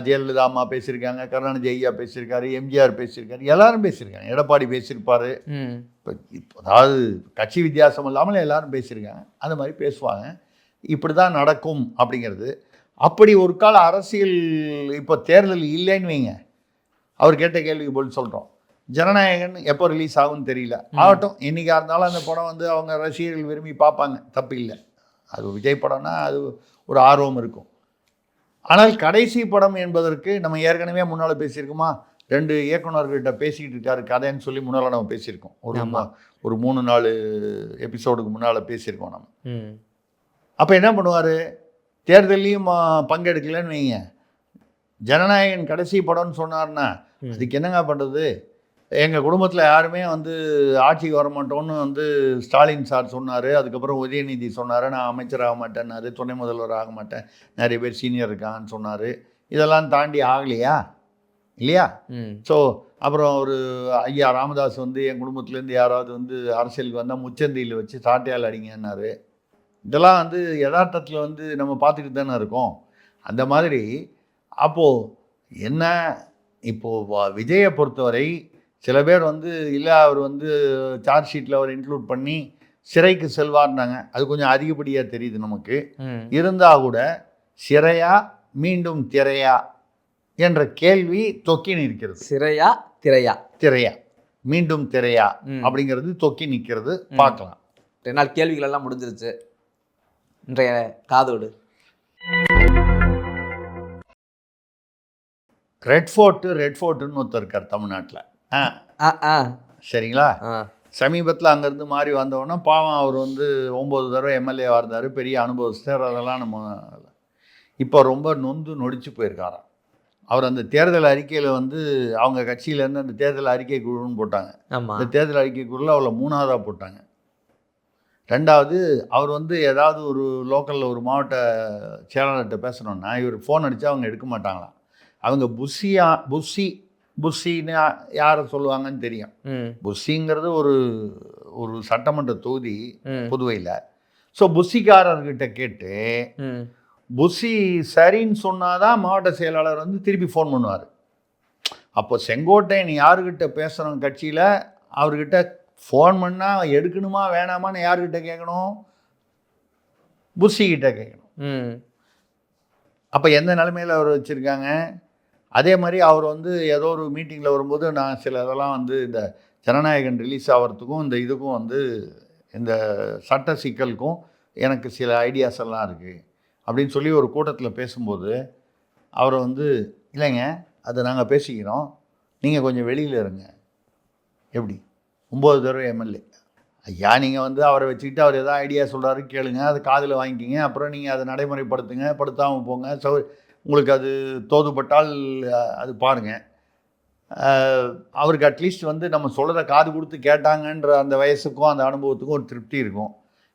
[SPEAKER 3] ஜெயலலிதா அம்மா பேசியிருக்காங்க, கருணாநிதி ஐயா பேசியிருக்காரு, எம்ஜிஆர் பேசியிருக்காரு, எல்லாரும் பேசியிருக்காங்க, எடப்பாடி பேசியிருப்பார். இப்போ அதாவது கட்சி வித்தியாசம் இல்லாமல் எல்லாரும் பேசியிருக்காங்க. அந்த மாதிரி பேசுவாங்க, இப்படி தான் நடக்கும் அப்படிங்கிறது. அப்படி ஒரு கால அரசியல் இப்போ தேர்தல் இல்லைன்னு வைங்க, அவர் கேட்ட கேள்விக்கு பதில் சொல்கிறோம். ஜனநாயகன் எப்போ ரிலீஸ் ஆகும்னு தெரியல, ஆகட்டும், என்றைக்காக இருந்தாலும் அந்த படம் வந்து அவங்க ரசிகர்கள் விரும்பி பார்ப்பாங்க, தப்பு இல்லை. அது விஜய் படம்னா அது ஒரு ஆர்வம் இருக்கும். ஆனால் கடைசி படம் என்பதற்கு நம்ம ஏற்கனவே முன்னால் பேசியிருக்கோமா, 2 இயக்குநர்கள்கிட்ட பேசிக்கிட்டு இருக்காரு கதைன்னு சொல்லி முன்னால் நம்ம பேசியிருக்கோம். ஒரு 3-4 எபிசோடுக்கு முன்னால் பேசியிருக்கோம் நம்ம. அப்போ என்ன பண்ணுவார், தேர்தலையும் பங்கெடுக்கலன்னு வைங்க, ஜனநாயகன் கடைசி படம்னு சொன்னார்னா அதுக்கு என்னங்க பண்ணுறது? எங்கள் குடும்பத்தில் யாருமே வந்து ஆட்சிக்கு வர மாட்டோம்னு வந்து ஸ்டாலின் சார் சொன்னார். அதுக்கப்புறம் உதயநிதி சொன்னார், நான் அமைச்சர் ஆக மாட்டேன்னாரு, துணை முதல்வர் ஆக மாட்டேன், நிறைய பேர் சீனியர் இருக்காங்கன்னு சொன்னார். இதெல்லாம் தாண்டி ஆகலையா? இல்லையா? ஸோ அப்புறம் ஒரு ஐயா ராமதாஸ் வந்து என் குடும்பத்துலேருந்து யாராவது வந்து அரசியலுக்கு வந்தால் முச்சந்தியில் வச்சு சாட்டையால் அடிங்கன்னாரு. இதெல்லாம் வந்து யதார்த்தத்தில் வந்து நம்ம பார்த்துக்கிட்டு தானே இருக்கோம். அந்த மாதிரி அப்போது என்ன, இப்போது விஜயை பொறுத்தவரை சில பேர் வந்து இல்லை அவர் வந்து சார்ஜ் ஷீட்டில் அவர் இன்க்ளூட் பண்ணி சிறைக்கு செல்வார்னாங்க. அது கொஞ்சம் அதிகப்படியாக தெரியுது நமக்கு. இருந்தால் கூட சிறையா மீண்டும் திரையா என்ற கேள்வி தொக்கி நிற்கிறது.
[SPEAKER 2] சிறையா திரையா?
[SPEAKER 3] திரையா மீண்டும் திரையா அப்படிங்கிறது தொக்கி நிற்கிறது. பார்க்கலாம்.
[SPEAKER 2] 2 நாள் கேள்விகள் எல்லாம் முடிஞ்சிருச்சு. இன்றைய காதோடு
[SPEAKER 3] ரெட் ஃபோர்ட்டுன்னு ஒருத்தர் இருக்கார் தமிழ்நாட்டில். சரிங்களா? சமீபத்தில் அங்கேருந்து மாறி வந்தவொடனே பாவம் அவர் வந்து 9 தடவை எம்எல்ஏவாக இருந்தார், பெரிய அனுபவஸ்தர். அதெல்லாம் நம்ம இப்போ ரொம்ப நொந்து நொடிச்சு போயிருக்காராம். அவர் அந்த தேர்தல் அறிக்கையில் வந்து அவங்க கட்சியிலேருந்து அந்த தேர்தல் அறிக்கை குழுன்னு போட்டாங்க. அந்த தேர்தல் அறிக்கை குழுவில் அவளை 3ஆவதாக போட்டாங்க. 2வது அவர் வந்து ஏதாவது ஒரு லோக்கலில் ஒரு மாவட்ட செயலாளர்கிட்ட பேசணுன்னா இவர் ஃபோன் அடித்தா அவங்க எடுக்க மாட்டாங்களாம். அவங்க புஷின்னு யாரை சொல்லுவாங்கன்னு தெரியும். புஷிங்கிறது ஒரு சட்டமன்ற தொகுதி புதுவையில். ஸோ புஷிக்காரர்கிட்ட கேட்டு புஷி சரின்னு சொன்னாதான் மாவட்ட செயலாளர் வந்து திருப்பி ஃபோன் பண்ணுவார். அப்போ செங்கோட்டையன் யாருக்கிட்ட பேசுகிறோம் கட்சியில், அவர்கிட்ட ஃபோன் பண்ணால் எடுக்கணுமா வேணாமான்னு யார்கிட்ட கேட்கணும்? புஷிக்கிட்ட கேட்கணும். அப்போ எந்த நிலைமையில் அவர் வச்சுருக்காங்க? அதே மாதிரி அவர் வந்து ஏதோ ஒரு மீட்டிங்கில் வரும்போது நான் சில இதெல்லாம் வந்து இந்த ஜனநாயகன் ரிலீஸ் ஆகிறதுக்கும் இந்த இதுக்கும் வந்து இந்த சட்ட சிக்கலுக்கும் எனக்கு சில ஐடியாஸ் எல்லாம் இருக்குது அப்படின்னு சொல்லி ஒரு கூட்டத்தில் பேசும்போது அவரை வந்து இல்லைங்க அதை நாங்கள் பேசிக்கிறோம், நீங்கள் கொஞ்சம் வெளியில் இருங்க. எப்படி 9 தடவை எம்எல்ஏ ஐயா, நீங்கள் வந்து அவரை வச்சுக்கிட்டு அவர் எதாவது ஐடியா சொல்கிறாரு கேளுங்க, அது காதில் வாங்கிக்கிங்க, அப்புறம் நீங்கள் அதை நடைமுறைப்படுத்துங்க, படுத்தாமல் போங்க. உங்களுக்கு அது தோதுப்பட்டால் அது பாருங்கள். அவருக்கு அட்லீஸ்ட் வந்து நம்ம சொல்கிறத காது கொடுத்து கேட்டாங்கன்ற அந்த வயசுக்கும் அந்த அனுபவத்துக்கும் ஒரு திருப்தி இருக்கும்.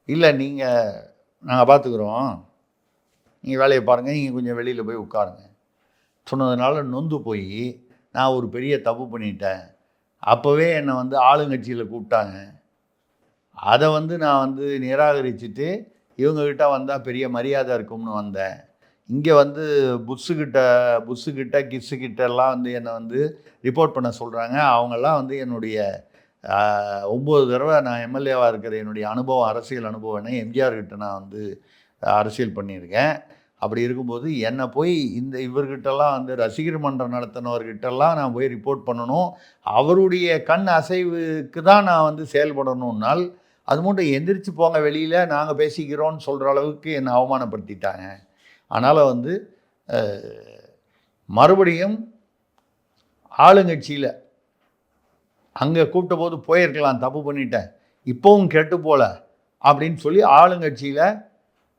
[SPEAKER 3] இல்லை நாங்கள் பார்த்துக்குறோம், நீங்கள் வேலையை பாருங்கள், நீங்கள் கொஞ்சம் வெளியில் போய் உட்காருங்க சொன்னதுனால நொந்து போய் நான் ஒரு பெரிய தப்பு பண்ணிட்டேன், அப்போவே என்னை வந்து ஆளுங்கட்சியில் கூப்பிட்டாங்க, அதை வந்து நான் வந்து நிராகரிச்சுட்டு இவங்கக்கிட்ட வந்தால் பெரிய மரியாதை இருக்கும்னு வந்தேன். இங்கே வந்து புஷ்ஷுக்கிட்ட கிஸ்ஸுக்கிட்டெல்லாம் வந்து என்னை வந்து ரிப்போர்ட் பண்ண சொல்கிறாங்க. அவங்கெல்லாம் வந்து என்னுடைய 9 தடவை நான் எம்எல்ஏவாக இருக்கிற என்னுடைய அனுபவம், அரசியல் அனுபவம் எம்ஜிஆர்கிட்ட நான் வந்து அரசியல் பண்ணியிருக்கேன். அப்படி இருக்கும்போது என்னை போய் இவர்கிட்டலாம் வந்து ரசிகர் மன்றம் நடத்தினவர்கிட்டலாம் நான் போய் ரிப்போர்ட் பண்ணணும், அவருடைய கண் அசைவுக்கு தான் நான் வந்து செயல்படணும்னால் அது மட்டும் எந்திரிச்சு போங்க வெளியில், நாங்கள் பேசிக்கிறோன்னு சொல்கிற அளவுக்கு என்னை அவமானப்படுத்திட்டாங்க. அதனால் வந்து மறுபடியும் ஆளுங்கட்சியில் அங்கே கூப்பிட்ட போது போயிருக்கலாம், தப்பு பண்ணிட்டேன், இப்போவும் கெட்டு போல அப்படின்னு சொல்லி ஆளுங்கட்சியில்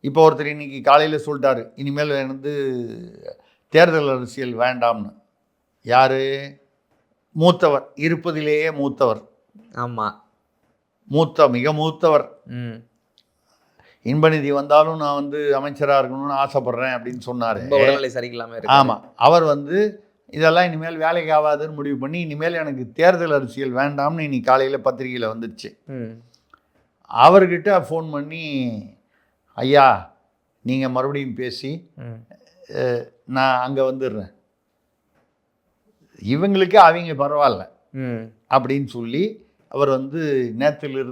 [SPEAKER 3] இப்போ ஒருத்தர் இன்றைக்கி காலையில் சொல்லிட்டார், இனிமேல் வந்து தேர்தல் அரசியல் வேண்டாம்னு. யார்? மூத்தவர், இருப்பதிலேயே மூத்தவர்.
[SPEAKER 2] ஆமாம்,
[SPEAKER 3] மிக மூத்தவர். இன்பநிதி வந்தாலும் நான் வந்து அமைச்சராக இருக்கணும்னு ஆசைப்பட்றேன் அப்படின்னு சொன்னார்.
[SPEAKER 2] சரிங்களாமே.
[SPEAKER 3] ஆமாம், அவர் வந்து இதெல்லாம் இனிமேல் வேலைக்கு ஆகாதுன்னு முடிவு பண்ணி இனிமேல் எனக்கு தேர்தல் அரசியல் வேண்டாம்னு இன்னைக்கு காலையில் பத்திரிகையில் வந்துடுச்சு. அவர்கிட்ட ஃபோன் பண்ணி ஐயா நீங்கள் மறுபடியும் பேசி நான் அங்கே வந்துடுறேன், இவங்களுக்கு அவங்க பரவாயில்ல அப்படின்னு சொல்லி அவர் வந்து நேற்று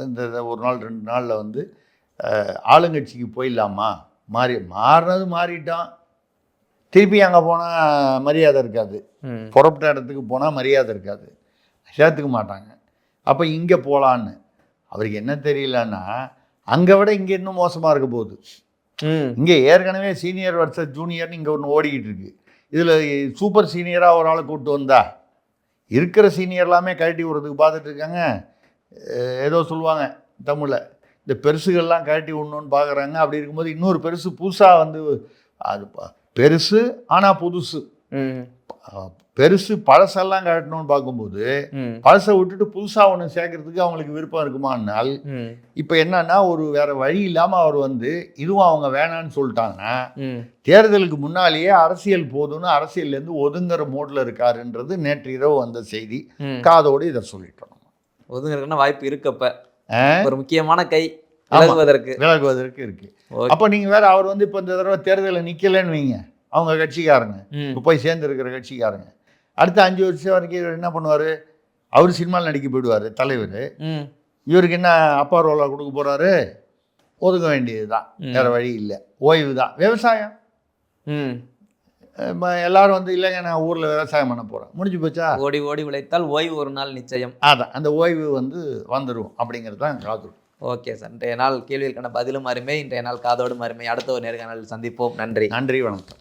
[SPEAKER 3] இந்த ஒரு நாள் 2 நாளில் வந்து ஆளுங்கட்சிக்கு போயிடலாமா, மாறினது மாறிட்டான், திருப்பி அங்கே போனால் மரியாதை இருக்காது, புறப்பட்ட இடத்துக்கு போனால் மரியாதை இருக்காது, சேர்த்துக்க மாட்டாங்க. அப்போ இங்கே போகலான்னு அவருக்கு என்ன தெரியலன்னா அங்கே விட இங்கே இன்னும் மோசமாக இருக்க போகுது. இங்கே ஏற்கனவே சீனியர் வர்சஸ் ஜூனியர்னு இங்கே ஒன்று ஓடிக்கிட்டு இருக்கு. இதில் சூப்பர் சீனியராக ஒரு ஆளை கூப்பிட்டு வந்தா இருக்கிற சீனியர் எல்லாமே கழட்டி விடுறதுக்கு பார்த்துட்டு இருக்காங்க. ஏதோ சொல்லுவாங்க தமிழில், இந்த பெருசுகள்லாம் கழட்டி விடணுன்னு பார்க்குறாங்க. அப்படி இருக்கும்போது இன்னொரு பெருசு புதுசாக வந்து அது பெருசு ஆனால் புதுசு.
[SPEAKER 2] ம்
[SPEAKER 3] பெருசு பழசெல்லாம் காட்டணும்னு பார்க்கும்போது
[SPEAKER 2] ம்
[SPEAKER 3] பழசை விட்டுட்டு புதுசாக ஒன்று சேர்க்கறதுக்கு அவங்களுக்கு விருப்பம் இருக்குமானால்
[SPEAKER 2] ம்
[SPEAKER 3] இப்போ என்னன்னா ஒரு வேற வழி இல்லாமல் அவர் வந்து இதுவும் அவங்க வேணான்னு சொல்லிட்டாங்கன்னா
[SPEAKER 2] ம்
[SPEAKER 3] தேர்தலுக்கு முன்னாலேயே அரசியல் போதும்னு அரசியல்லேருந்து ஒதுங்குற மோடில் இருக்காருன்றது நேற்று இரவு வந்த செய்தி.
[SPEAKER 2] ம்
[SPEAKER 3] காதோடு இதை சொல்லிட்டோம்.
[SPEAKER 2] ஒதுங்கிறதுக்குன்னா வாய்ப்பு இருக்கப்ப ஒரு முக்கியமான கை
[SPEAKER 3] விலகுவதற்கு இருக்கு.
[SPEAKER 2] ஓகே.
[SPEAKER 3] அப்போ நீங்கள் வேற அவர் வந்து இப்போ இந்த தடவை தேர்தலில் நிற்கலன்னு வைங்க, அவங்க கட்சிக்காரங்க
[SPEAKER 2] ம்
[SPEAKER 3] இப்போ போய் சேர்ந்துருக்கிற கட்சிக்காரங்க அடுத்த 5 வருஷம் வரைக்கும் இவர் என்ன பண்ணுவார்? அவர் சினிமாவில் நடிக்க போயிடுவார் தலைவர்.
[SPEAKER 2] ம்
[SPEAKER 3] இவருக்கு என்ன அப்பா ரோலாக கொடுக்க போகிறாரு? ஒதுங்க வேண்டியது தான், வேறு வழி இல்லை. ஓய்வு தான். விவசாயம்
[SPEAKER 2] ம்
[SPEAKER 3] எல்லாரும் வந்து இல்லைங்க நான் ஊரில் விவசாயம் பண்ண போகிறேன், முடிஞ்சு போச்சா?
[SPEAKER 2] ஓடி ஓடி உழைத்தால் ஓய்வு ஒரு நாள் நிச்சயம்.
[SPEAKER 3] அதான் அந்த ஓய்வு வந்து வந்துடும் அப்படிங்கிறது தான் காதல்.
[SPEAKER 2] ஓகே சார், இன்றைய நாள் கேள்விகளுக்கான பதிலும் அருமை, இன்றைய நாள் காதோடும் அருமை. அடுத்த ஒரு நேர்காணல் சந்திப்போம். நன்றி.
[SPEAKER 3] நன்றி, வணக்கம்.